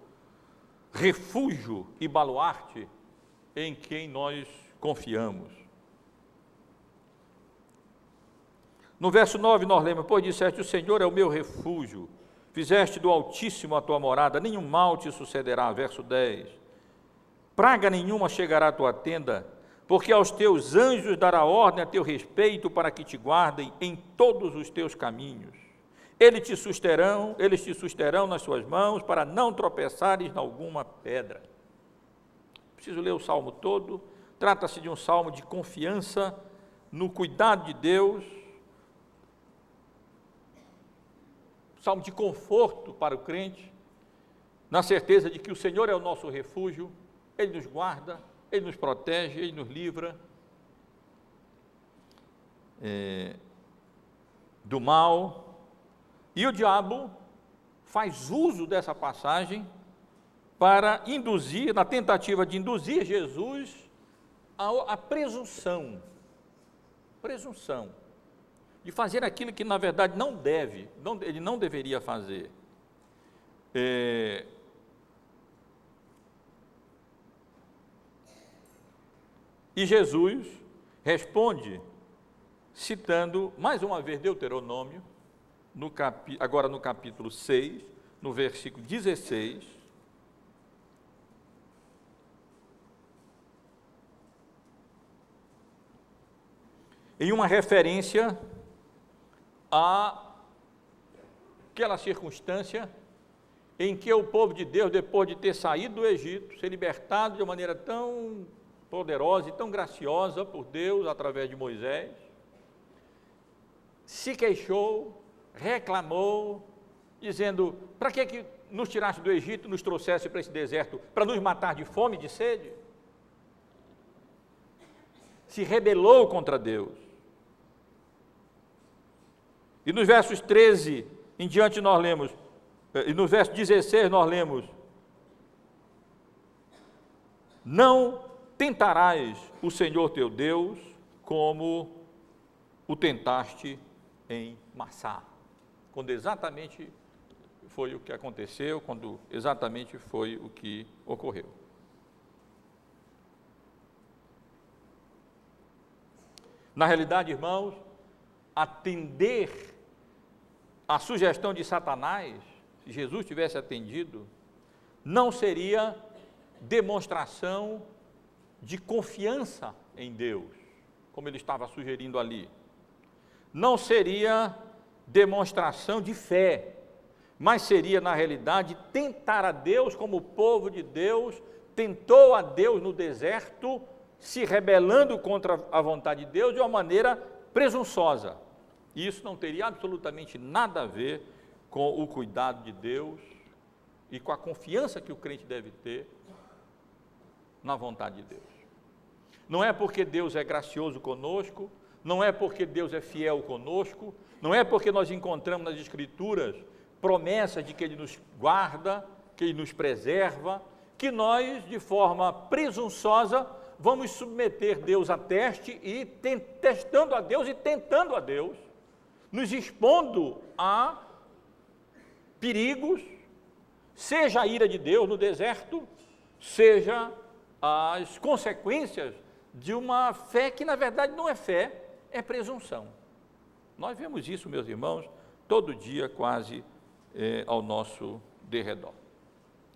refúgio e baluarte em quem nós confiamos. No verso 9 nós lemos: pois disseste, o Senhor é o meu refúgio, fizeste do Altíssimo a tua morada, nenhum mal te sucederá. Verso 10, praga nenhuma chegará à tua tenda, porque aos teus anjos dará ordem a teu respeito para que te guardem em todos os teus caminhos. Eles te susterão nas suas mãos, para não tropeçares em alguma pedra. Preciso ler o salmo todo. Trata-se de um salmo de confiança no cuidado de Deus, salmo de conforto para o crente, na certeza de que o Senhor é o nosso refúgio, Ele nos guarda, Ele nos protege, Ele nos livra do mal. E o diabo faz uso dessa passagem para induzir, na tentativa de induzir Jesus à presunção, de fazer aquilo que na verdade ele não deveria fazer. E Jesus responde, citando mais uma vez Deuteronômio, agora no capítulo 6, no versículo 16, em uma referência àquela circunstância em que o povo de Deus, depois de ter saído do Egito, ser libertado de uma maneira tão poderosa e tão graciosa por Deus, através de Moisés, se queixou, reclamou, dizendo, para que nos tiraste do Egito, nos trouxesse para esse deserto, para nos matar de fome e de sede? Se rebelou contra Deus. E nos versos 13 em diante nós lemos, e no verso 16 nós lemos, não tentarás o Senhor teu Deus como o tentaste em Massá. Quando exatamente foi o que aconteceu, quando exatamente foi o que ocorreu. Na realidade, irmãos, atender à sugestão de Satanás, se Jesus tivesse atendido, não seria demonstração de confiança em Deus, como ele estava sugerindo ali. Não seria demonstração de fé, mas seria, na realidade, tentar a Deus, como o povo de Deus tentou a Deus no deserto, se rebelando contra a vontade de Deus de uma maneira presunçosa. E isso não teria absolutamente nada a ver com o cuidado de Deus e com a confiança que o crente deve ter na vontade de Deus. Não é porque Deus é gracioso conosco, não é porque Deus é fiel conosco, não é porque nós encontramos nas Escrituras promessas de que Ele nos guarda, que Ele nos preserva, que nós, de forma presunçosa, vamos submeter Deus a teste e testando a Deus e tentando a Deus, nos expondo a perigos, seja a ira de Deus no deserto, seja as consequências de uma fé que na verdade não é fé, é presunção. Nós vemos isso, meus irmãos, todo dia quase ao nosso derredor.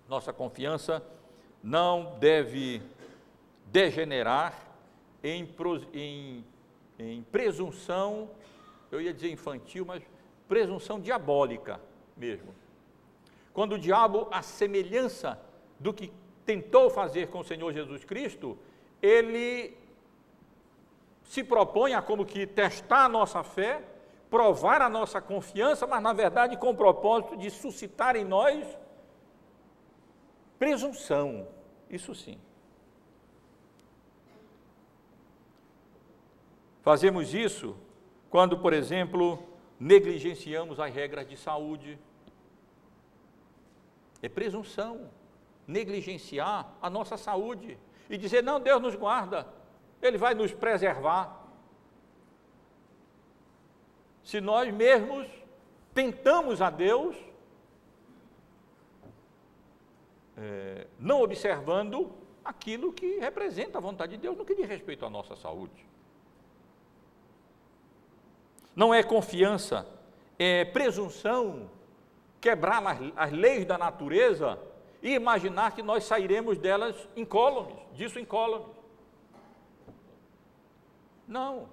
Nossa confiança não deve degenerar em presunção, eu ia dizer infantil, mas presunção diabólica mesmo. Quando o diabo, à semelhança do que tentou fazer com o Senhor Jesus Cristo, ele se propõe a como que testar a nossa fé, provar a nossa confiança, mas na verdade com o propósito de suscitar em nós presunção, isso sim. Fazemos isso quando, por exemplo, negligenciamos as regras de saúde. É presunção, negligenciar a nossa saúde e dizer, não, Deus nos guarda, Ele vai nos preservar. se nós mesmos tentamos a Deus, não observando aquilo que representa a vontade de Deus no que diz respeito à nossa saúde. Não é confiança, é presunção, quebrar as leis da natureza e imaginar que nós sairemos delas incólumes, disso incólumes. Não.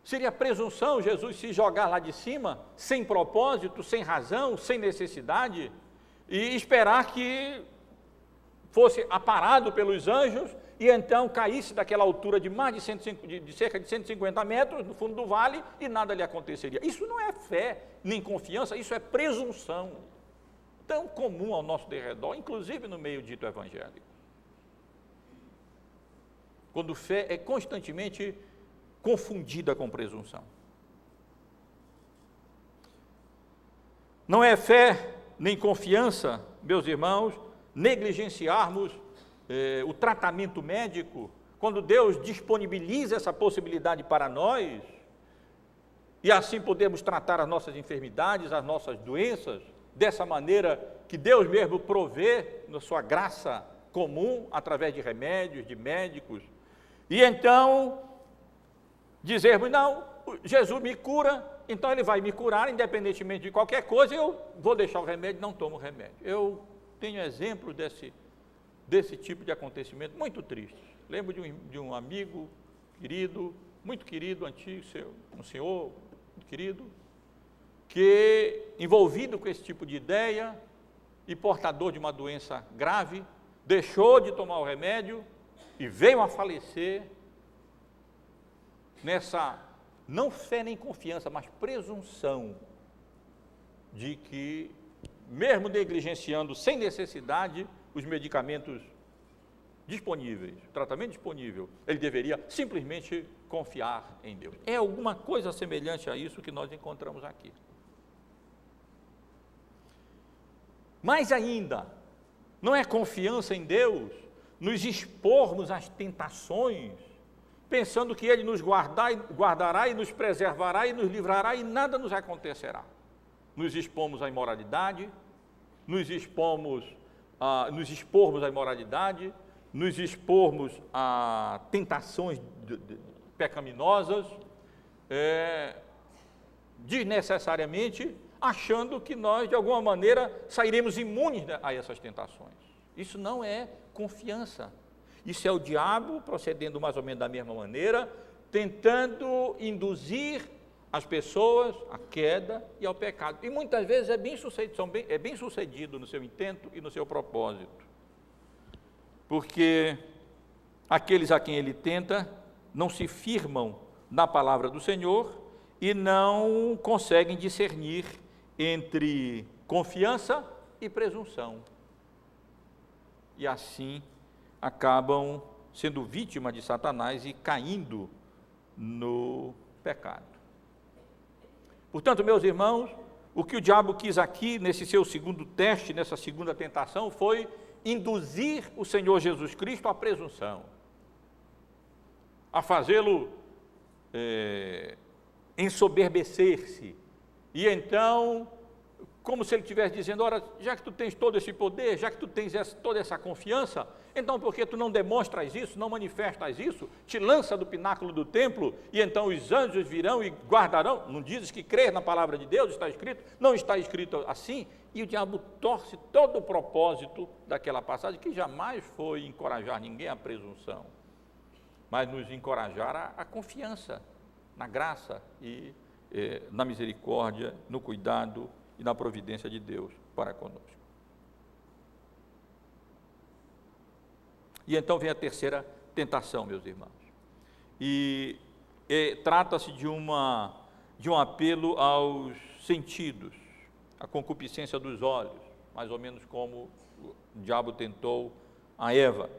Seria presunção Jesus se jogar lá de cima, sem propósito, sem razão, sem necessidade, e esperar que fosse aparado pelos anjos e então caísse daquela altura de mais de, cerca de 150 metros no fundo do vale e nada lhe aconteceria. Isso não é fé, nem confiança, isso é presunção, tão comum ao nosso derredor, inclusive no meio dito evangélico. Quando fé é constantemente confundida com presunção. Não é fé nem confiança, meus irmãos, negligenciarmos o tratamento médico, quando Deus disponibiliza essa possibilidade para nós, e assim podemos tratar as nossas enfermidades, as nossas doenças, dessa maneira que Deus mesmo provê na sua graça comum, através de remédios, de médicos, e então dizermos, não, Jesus me cura, então Ele vai me curar, independentemente de qualquer coisa, eu vou deixar o remédio, não tomo o remédio. Eu tenho exemplos desse tipo de acontecimento muito triste. Lembro de um amigo querido, muito querido, antigo, um senhor muito querido, que, envolvido com esse tipo de ideia e portador de uma doença grave, deixou de tomar o remédio e veio a falecer nessa, não fé nem confiança, mas presunção de que, mesmo negligenciando sem necessidade os medicamentos disponíveis, o tratamento disponível, ele deveria simplesmente confiar em Deus. É alguma coisa semelhante a isso que nós encontramos aqui. Mais ainda, não é confiança em Deus nos expormos às tentações, pensando que Ele nos guardará e nos preservará e nos livrará e nada nos acontecerá. Nos expomos à imoralidade, nos expormos à imoralidade, nos expormos a tentações pecaminosas, desnecessariamente, achando que nós, de alguma maneira, sairemos imunes a essas tentações. Isso não é confiança. Isso é o diabo procedendo mais ou menos da mesma maneira, tentando induzir as pessoas à queda e ao pecado. E muitas vezes é bem sucedido no seu intento e no seu propósito. Porque aqueles a quem ele tenta não se firmam na palavra do Senhor e não conseguem discernir entre confiança e presunção. E assim acabam sendo vítima de Satanás e caindo no pecado. Portanto, meus irmãos, o que o diabo quis aqui, nesse seu segundo teste, nessa segunda tentação, foi induzir o Senhor Jesus Cristo à presunção, a fazê-lo ensoberbecer-se, e então, como se ele estivesse dizendo, ora, já que tu tens todo esse poder, já que tu tens toda essa confiança, então por que tu não demonstras isso, não manifestas isso, te lança do pináculo do templo, e então os anjos virão e guardarão? Não dizes que crer na palavra de Deus, está escrito? Não está escrito assim? E o diabo torce todo o propósito daquela passagem, que jamais foi encorajar ninguém à presunção, mas nos encorajar à confiança na graça e na misericórdia, no cuidado e na providência de Deus para conosco. E então vem a terceira tentação, meus irmãos. E trata-se de um apelo aos sentidos, a concupiscência dos olhos, mais ou menos como o diabo tentou a Eva.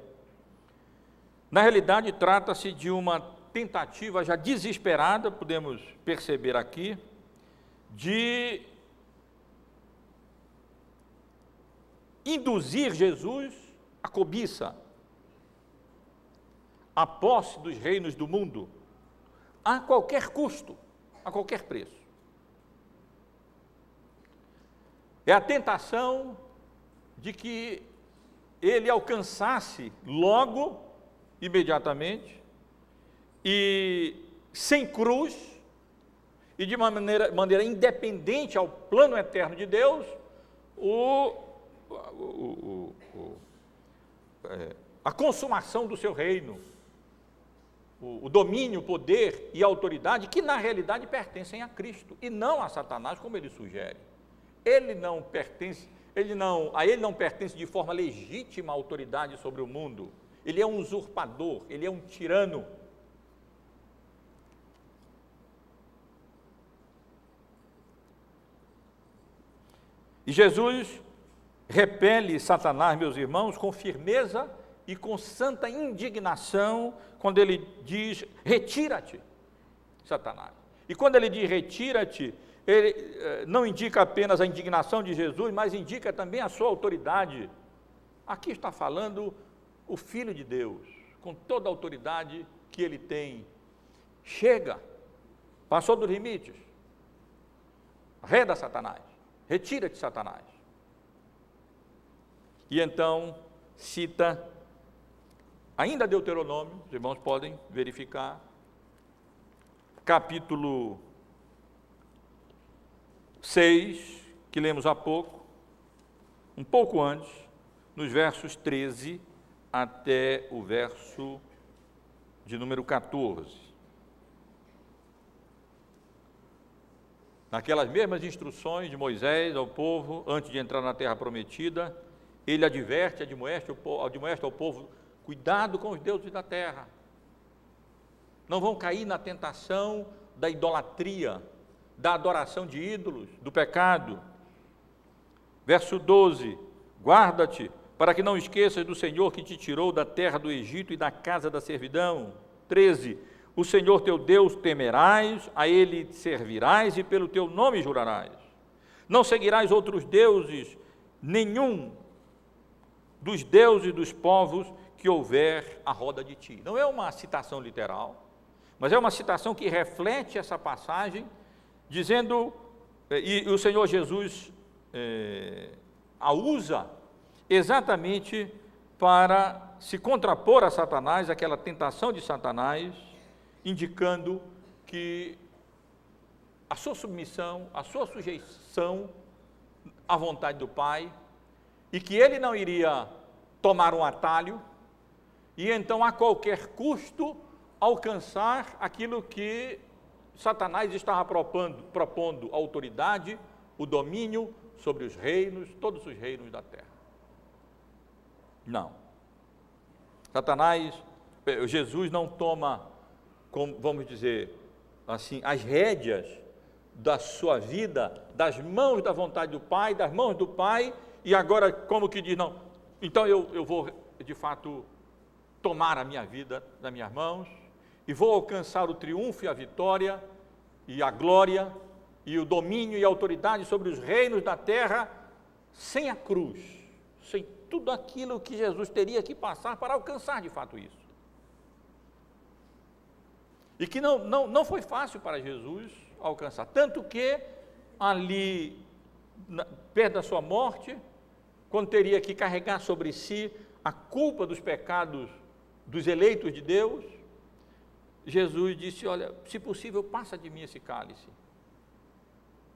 Na realidade, trata-se de uma tentativa já desesperada, podemos perceber aqui, de induzir Jesus à cobiça, à posse dos reinos do mundo, a qualquer custo, a qualquer preço. É a tentação de que ele alcançasse logo, imediatamente, e sem cruz, e de uma maneira independente ao plano eterno de Deus, a consumação do seu reino, o domínio, o poder e a autoridade, que na realidade pertencem a Cristo, e não a Satanás, como ele sugere. A ele não pertence de forma legítima a autoridade sobre o mundo. Ele é um usurpador, ele é um tirano. E Jesus repele Satanás, meus irmãos, com firmeza e com santa indignação, quando ele diz: retira-te, Satanás. E quando ele diz retira-te, ele não indica apenas a indignação de Jesus, mas indica também a sua autoridade. Aqui está falando o Filho de Deus, com toda a autoridade que ele tem. Chega, passou dos limites, reda Satanás, retira-te, Satanás. E então cita ainda Deuteronômio, os irmãos podem verificar, capítulo 6, que lemos há pouco, um pouco antes, nos versos 13 até o verso de número 14. Naquelas mesmas instruções de Moisés ao povo, antes de entrar na terra prometida, ele adverte ao povo: cuidado com os deuses da terra, não vão cair na tentação da idolatria, da adoração de ídolos, do pecado. Verso 12: guarda-te, para que não esqueças do Senhor que te tirou da terra do Egito e da casa da servidão. 13: o Senhor teu Deus temerás, a Ele servirás e pelo teu nome jurarás. Não seguirás outros deuses, nenhum dos deuses dos povos que houver à roda de ti. Não é uma citação literal, mas é uma citação que reflete essa passagem, dizendo, e o Senhor Jesus a usa exatamente para se contrapor a Satanás, aquela tentação de Satanás, indicando que a sua submissão, a sua sujeição à vontade do Pai, e que ele não iria tomar um atalho, e então a qualquer custo alcançar aquilo que Satanás estava propondo a autoridade, o domínio sobre os reinos, todos os reinos da terra. Não. Jesus não toma, como, vamos dizer assim, as rédeas da sua vida, das mãos da vontade do Pai, das mãos do Pai, e agora como que diz: não, então eu vou de fato tomar a minha vida nas minhas mãos, e vou alcançar o triunfo e a vitória, e a glória, e o domínio e a autoridade sobre os reinos da terra, sem a cruz, sem tudo aquilo que Jesus teria que passar para alcançar de fato isso. E que não foi fácil para Jesus alcançar, tanto que ali, perto da sua morte, quando teria que carregar sobre si a culpa dos pecados dos eleitos de Deus, Jesus disse: olha, se possível, passa de mim esse cálice.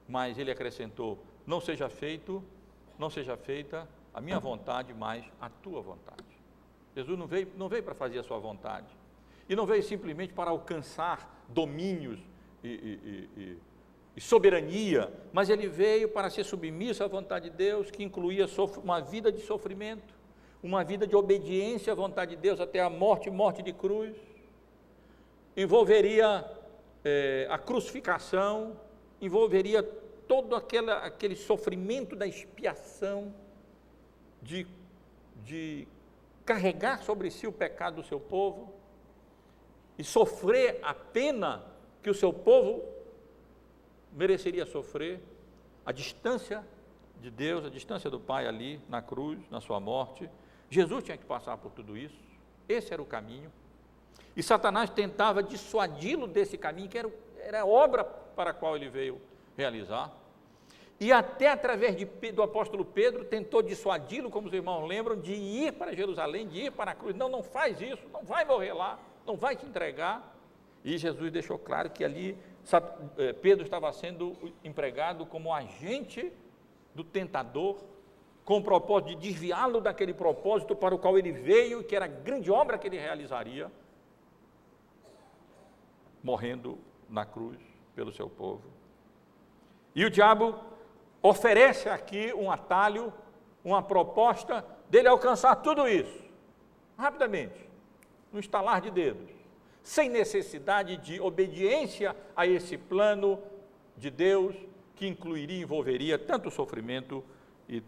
Mas ele acrescentou: não seja feita a minha vontade, mas a tua vontade. Jesus não veio para fazer a sua vontade, e não veio simplesmente para alcançar domínios e soberania, mas ele veio para ser submisso à vontade de Deus, que incluía uma vida de sofrimento, uma vida de obediência à vontade de Deus até a morte de cruz. Envolveria a crucificação, envolveria todo aquele sofrimento da expiação, de carregar sobre si o pecado do seu povo, e sofrer a pena que o seu povo mereceria sofrer, a distância de Deus, a distância do Pai ali na cruz, na sua morte. Jesus tinha que passar por tudo isso, esse era o caminho. E Satanás tentava dissuadi-lo desse caminho, que era a obra para a qual ele veio realizar. E até através do apóstolo Pedro, tentou dissuadi-lo, como os irmãos lembram, de ir para Jerusalém, de ir para a cruz. Não, não faz isso, não vai morrer lá, não vai te entregar. E Jesus deixou claro que ali Pedro estava sendo empregado como agente do tentador, com o propósito de desviá-lo daquele propósito para o qual ele veio, que era a grande obra que ele realizaria, morrendo na cruz pelo seu povo. E o diabo oferece aqui um atalho, uma proposta dele alcançar tudo isso, rapidamente, no estalar de dedos, sem necessidade de obediência a esse plano de Deus, que incluiria e envolveria tanto sofrimento e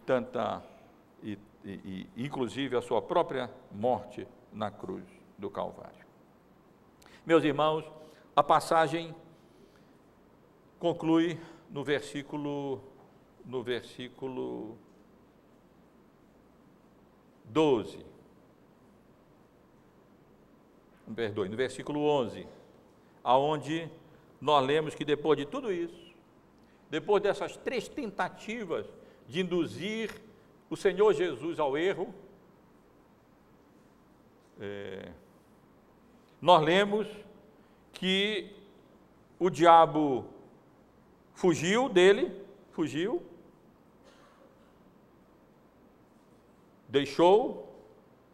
inclusive a sua própria morte na cruz do Calvário. Meus irmãos, a passagem conclui no versículo 12, no versículo 11, aonde nós lemos que depois de tudo isso, depois dessas 3 tentativas de induzir o Senhor Jesus ao erro, nós lemos que o diabo fugiu dele,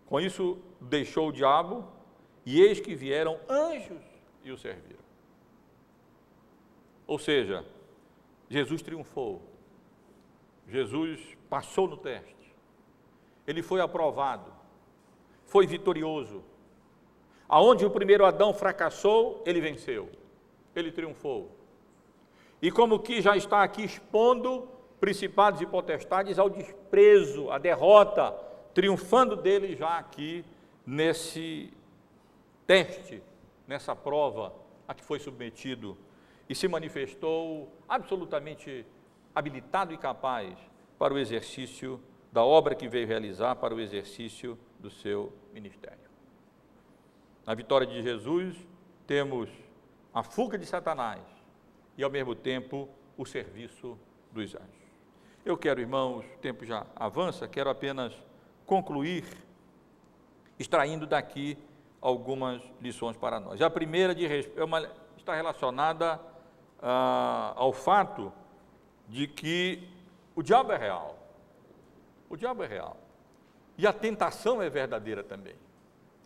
com isso deixou o diabo, e eis que vieram anjos e o serviram. Ou seja, Jesus triunfou, Jesus passou no teste, ele foi aprovado, foi vitorioso. Aonde o primeiro Adão fracassou, ele venceu, ele triunfou. E como que já está aqui expondo principados e potestades ao desprezo, à derrota, triunfando dele já aqui nesse teste, nessa prova a que foi submetido, e se manifestou absolutamente habilitado e capaz para o exercício da obra que veio realizar, para o exercício do seu ministério. Na vitória de Jesus, temos a fuga de Satanás e, ao mesmo tempo, o serviço dos anjos. Eu quero, irmãos, o tempo já avança, quero apenas concluir extraindo daqui algumas lições para nós. A primeira está relacionada ao fato de que o diabo é real. O diabo é real. E a tentação é verdadeira também.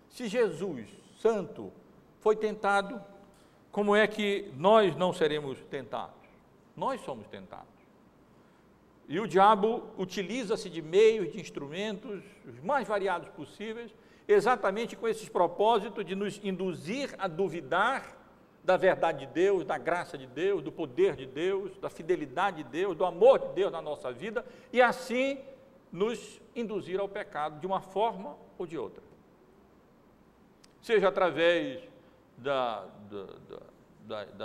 Se Jesus, santo, foi tentado, como é que nós não seremos tentados? Nós somos tentados. E o diabo utiliza-se de meios, de instrumentos, os mais variados possíveis, exatamente com esses propósitos de nos induzir a duvidar da verdade de Deus, da graça de Deus, do poder de Deus, da fidelidade de Deus, do amor de Deus na nossa vida, e assim nos induzir ao pecado de uma forma ou de outra. Seja através da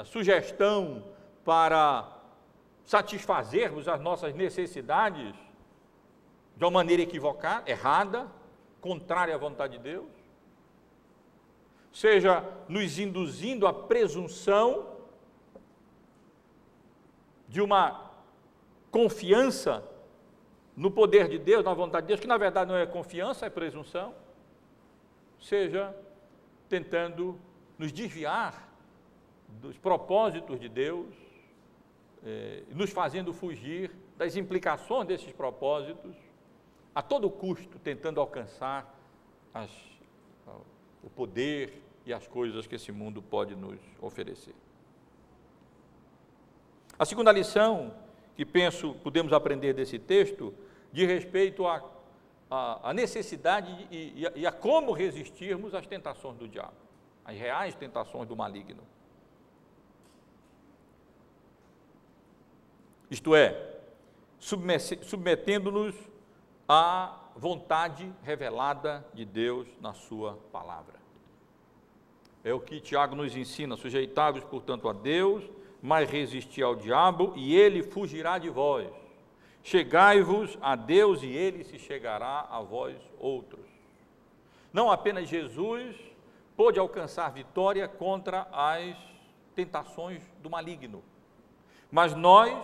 sugestão para satisfazermos as nossas necessidades de uma maneira equivocada, errada, contrária à vontade de Deus, seja nos induzindo à presunção de uma confiança no poder de Deus, na vontade de Deus, que na verdade não é confiança, é presunção, seja tentando nos desviar dos propósitos de Deus, nos fazendo fugir das implicações desses propósitos, a todo custo tentando alcançar o poder e as coisas que esse mundo pode nos oferecer. A segunda lição que penso podemos aprender desse texto diz respeito à necessidade e a como resistirmos às tentações do diabo, às reais tentações do maligno. Isto é, submetendo-nos à vontade revelada de Deus na sua palavra. É o que Tiago nos ensina: sujeitai-vos, portanto, a Deus, mas resisti ao diabo, e ele fugirá de vós. Chegai-vos a Deus, e ele se chegará a vós outros. Não apenas Jesus pôde alcançar vitória contra as tentações do maligno. Mas nós,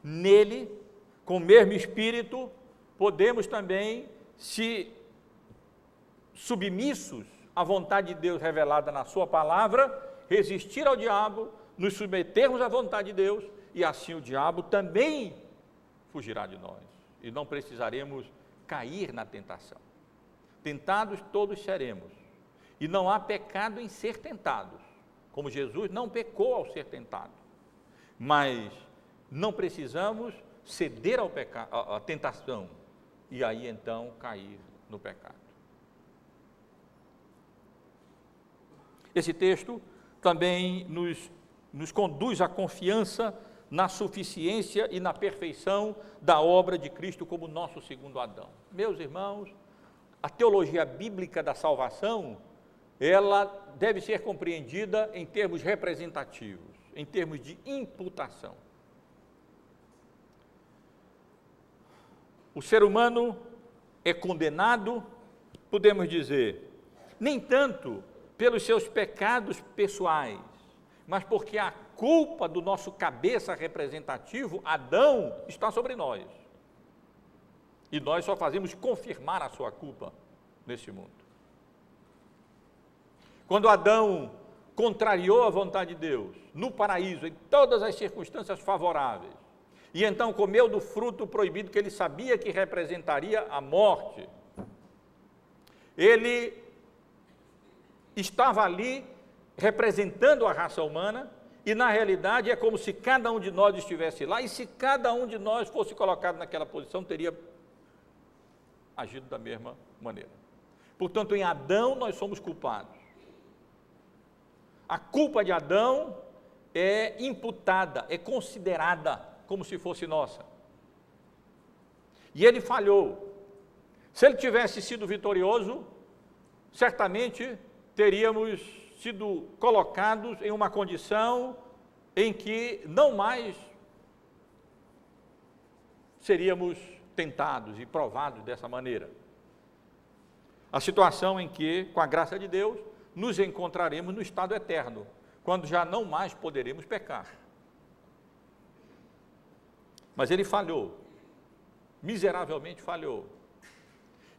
nele, com o mesmo Espírito, podemos também, se submissos à vontade de Deus revelada na sua palavra, resistir ao diabo, nos submetermos à vontade de Deus, e assim o diabo também fugirá de nós, e não precisaremos cair na tentação. Tentados todos seremos, e não há pecado em ser tentados, como Jesus não pecou ao ser tentado, mas não precisamos ceder ao pecado, à tentação, e aí então cair no pecado. Esse texto também nos conduz à confiança na suficiência e na perfeição da obra de Cristo como nosso segundo Adão. Meus irmãos, a teologia bíblica da salvação, ela deve ser compreendida em termos representativos, em termos de imputação. O ser humano é condenado, podemos dizer, nem tanto pelos seus pecados pessoais, mas porque a culpa do nosso cabeça representativo, Adão, está sobre nós. E nós só fazemos confirmar a sua culpa nesse mundo. Quando Adão contrariou a vontade de Deus, no paraíso, em todas as circunstâncias favoráveis, e então comeu do fruto proibido que ele sabia que representaria a morte, ele estava ali representando a raça humana, e na realidade é como se cada um de nós estivesse lá, e se cada um de nós fosse colocado naquela posição, teria agido da mesma maneira. Portanto, em Adão nós somos culpados. A culpa de Adão é imputada, é considerada como se fosse nossa. E ele falhou. Se ele tivesse sido vitorioso, certamente teríamos sido colocados em uma condição em que não mais seríamos tentados e provados dessa maneira. A situação em que, com a graça de Deus, nos encontraremos no estado eterno, quando já não mais poderemos pecar. Mas ele falhou, miseravelmente falhou.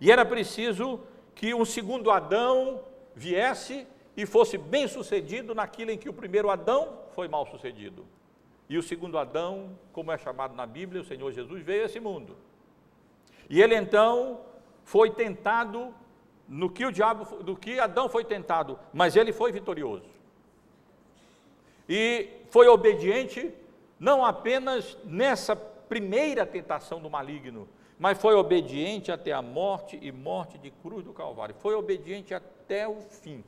E era preciso que um segundo Adão viesse e fosse bem sucedido naquilo em que o primeiro Adão foi mal sucedido. E o segundo Adão, como é chamado na Bíblia, o Senhor Jesus, veio a esse mundo. E ele então foi tentado no que Adão foi tentado, mas ele foi vitorioso. E foi obediente não apenas nessa primeira tentação do maligno, mas foi obediente até a morte e morte de cruz do Calvário. Foi obediente até o fim.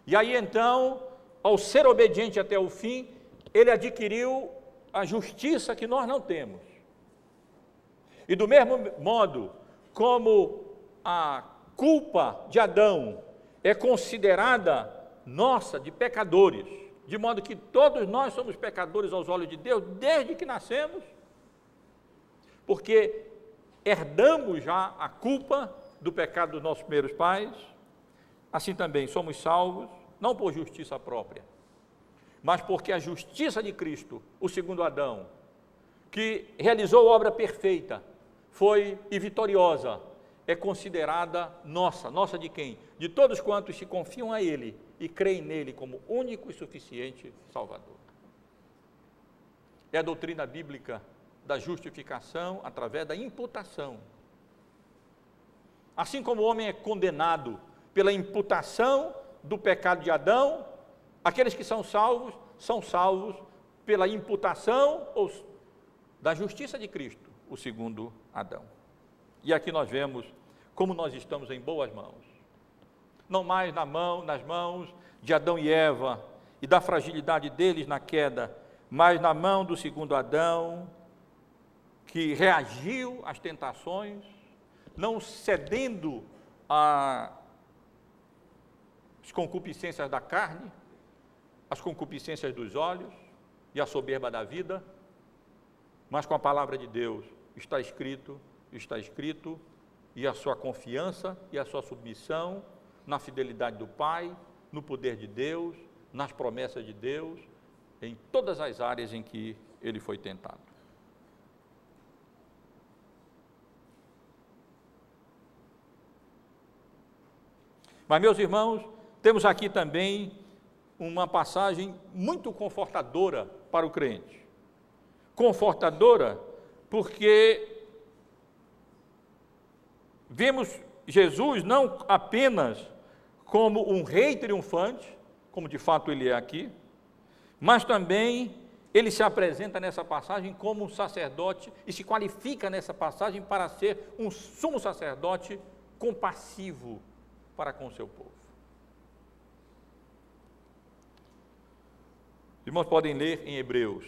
E aí então, ao ser obediente até o fim, ele adquiriu a justiça que nós não temos. E do mesmo modo como a culpa de Adão é considerada nossa, de pecadores, de modo que todos nós somos pecadores aos olhos de Deus desde que nascemos, porque herdamos já a culpa do pecado dos nossos primeiros pais, assim também somos salvos, não por justiça própria, mas porque a justiça de Cristo, o segundo Adão, que realizou obra perfeita, foi e vitoriosa, é considerada nossa. Nossa de quem? De todos quantos se confiam a Ele e creem nele como único e suficiente Salvador. É a doutrina bíblica da justificação através da imputação. Assim como o homem é condenado pela imputação do pecado de Adão, aqueles que são salvos pela imputação da justiça de Cristo, o segundo Adão. E aqui nós vemos como nós estamos em boas mãos. Não mais nas mãos de Adão e Eva e da fragilidade deles na queda, mas na mão do segundo Adão, que reagiu às tentações, não cedendo às concupiscências da carne, às concupiscências dos olhos e à soberba da vida, mas com a palavra de Deus, está escrito, e a sua confiança e a sua submissão na fidelidade do Pai, no poder de Deus, nas promessas de Deus, em todas as áreas em que ele foi tentado. Mas, meus irmãos, temos aqui também uma passagem muito confortadora para o crente. Confortadora porque vemos Jesus não apenas como um rei triunfante, como de fato ele é aqui, mas também ele se apresenta nessa passagem como um sacerdote e se qualifica nessa passagem para ser um sumo sacerdote compassivo para com o seu povo. Os irmãos podem ler em Hebreus,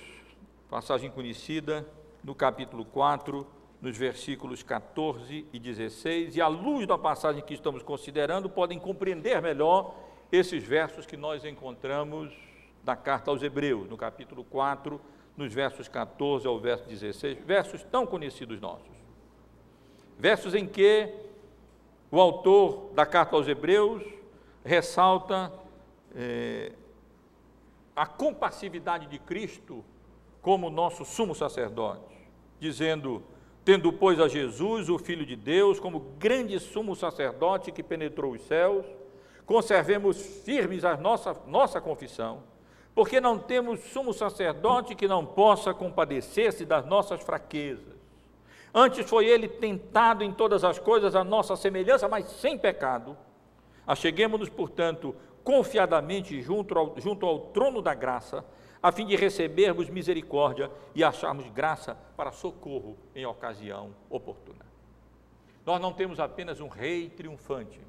passagem conhecida, no capítulo 4, nos versículos 14 e 16, e à luz da passagem que estamos considerando, podem compreender melhor esses versos que nós encontramos na carta aos Hebreus, no capítulo 4, nos versos 14 ao verso 16, versos tão conhecidos nossos. Versos em que o autor da carta aos Hebreus ressalta a compassividade de Cristo como nosso sumo sacerdote, dizendo: tendo, pois, a Jesus, o Filho de Deus, como grande sumo sacerdote que penetrou os céus, conservemos firmes a nossa confissão, porque não temos sumo sacerdote que não possa compadecer-se das nossas fraquezas. Antes foi ele tentado em todas as coisas à nossa semelhança, mas sem pecado. Acheguemo-nos, portanto, confiadamente junto ao trono da graça, a fim de recebermos misericórdia e acharmos graça para socorro em ocasião oportuna. Nós não temos apenas um rei triunfante,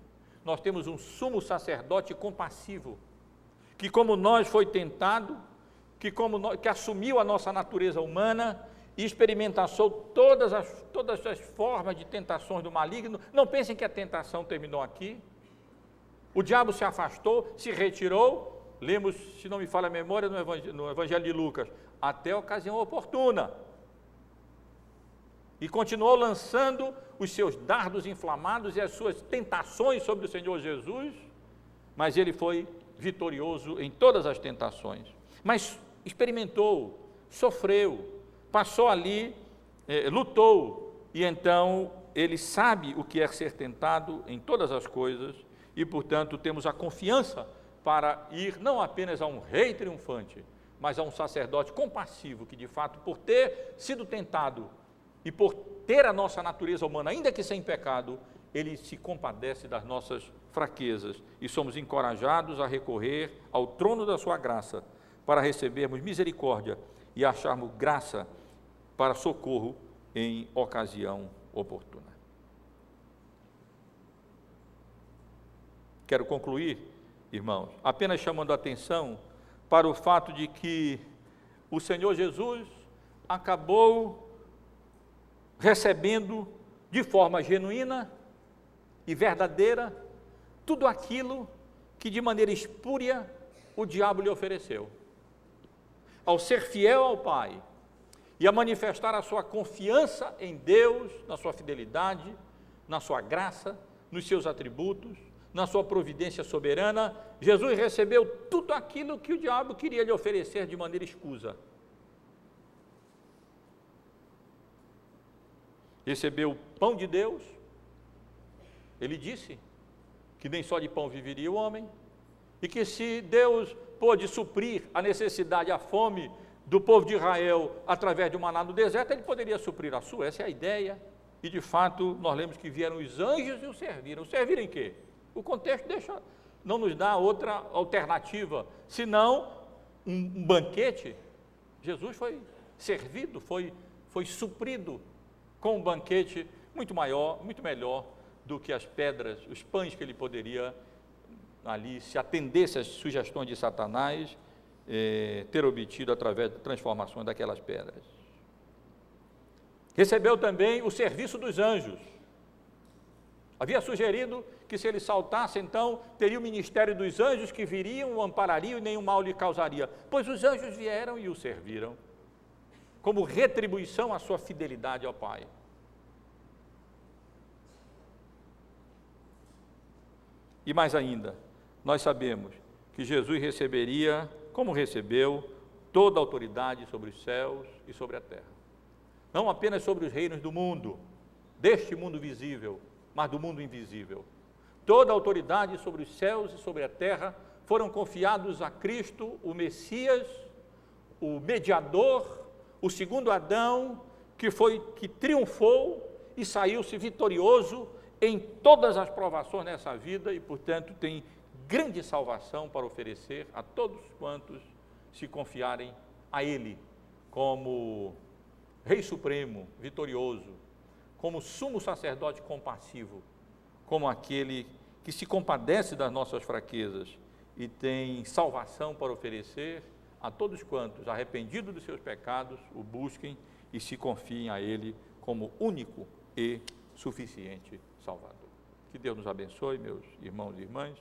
nós temos um sumo sacerdote compassivo, que como nós foi tentado, que assumiu a nossa natureza humana e experimentou todas as formas de tentações do maligno. Não pensem que a tentação terminou aqui. O diabo se afastou, se retirou, lemos, se não me falha a memória, no Evangelho de Lucas, até a ocasião oportuna. E continuou lançando os seus dardos inflamados e as suas tentações sobre o Senhor Jesus, mas ele foi vitorioso em todas as tentações. Mas experimentou, sofreu, passou ali, lutou, e então ele sabe o que é ser tentado em todas as coisas, e portanto temos a confiança para ir não apenas a um rei triunfante, mas a um sacerdote compassivo, que de fato, por ter sido tentado e por ter a nossa natureza humana, ainda que sem pecado, ele se compadece das nossas fraquezas, e somos encorajados a recorrer ao trono da sua graça, para recebermos misericórdia e acharmos graça para socorro em ocasião oportuna. Quero concluir, irmãos, apenas chamando a atenção para o fato de que o Senhor Jesus acabou recebendo de forma genuína e verdadeira tudo aquilo que de maneira espúria o diabo lhe ofereceu. Ao ser fiel ao Pai e a manifestar a sua confiança em Deus, na sua fidelidade, na sua graça, nos seus atributos, na sua providência soberana, Jesus recebeu tudo aquilo que o diabo queria lhe oferecer de maneira escusa. Recebeu o pão de Deus. Ele disse que nem só de pão viveria o homem, e que se Deus pôde suprir a necessidade, a fome do povo de Israel através de um maná no deserto, ele poderia suprir a sua. Essa é a ideia. E de fato nós lemos que vieram os anjos e o serviram. Serviram em quê? O contexto não nos dá outra alternativa, senão um banquete. Jesus foi servido, foi suprido com um banquete muito maior, muito melhor do que as pedras, os pães que ele poderia ali, se atendesse às sugestões de Satanás, ter obtido através da transformação daquelas pedras. Recebeu também o serviço dos anjos. Havia sugerido que se ele saltasse, então, teria o ministério dos anjos que viriam, o amparariam e nenhum mal lhe causaria. Pois os anjos vieram e o serviram, como retribuição à sua fidelidade ao Pai. E mais ainda, nós sabemos que Jesus receberia, como recebeu, toda a autoridade sobre os céus e sobre a terra. Não apenas sobre os reinos do mundo, deste mundo visível, mas do mundo invisível. Toda a autoridade sobre os céus e sobre a terra foram confiados a Cristo, o Messias, o mediador, o segundo Adão, que triunfou e saiu-se vitorioso em todas as provações nessa vida e, portanto, tem grande salvação para oferecer a todos quantos se confiarem a Ele como Rei Supremo, vitorioso, como sumo sacerdote compassivo, como aquele que se compadece das nossas fraquezas e tem salvação para oferecer a todos quantos, arrependidos dos seus pecados, o busquem e se confiem a Ele como único e suficiente Salvador. Que Deus nos abençoe, meus irmãos e irmãs.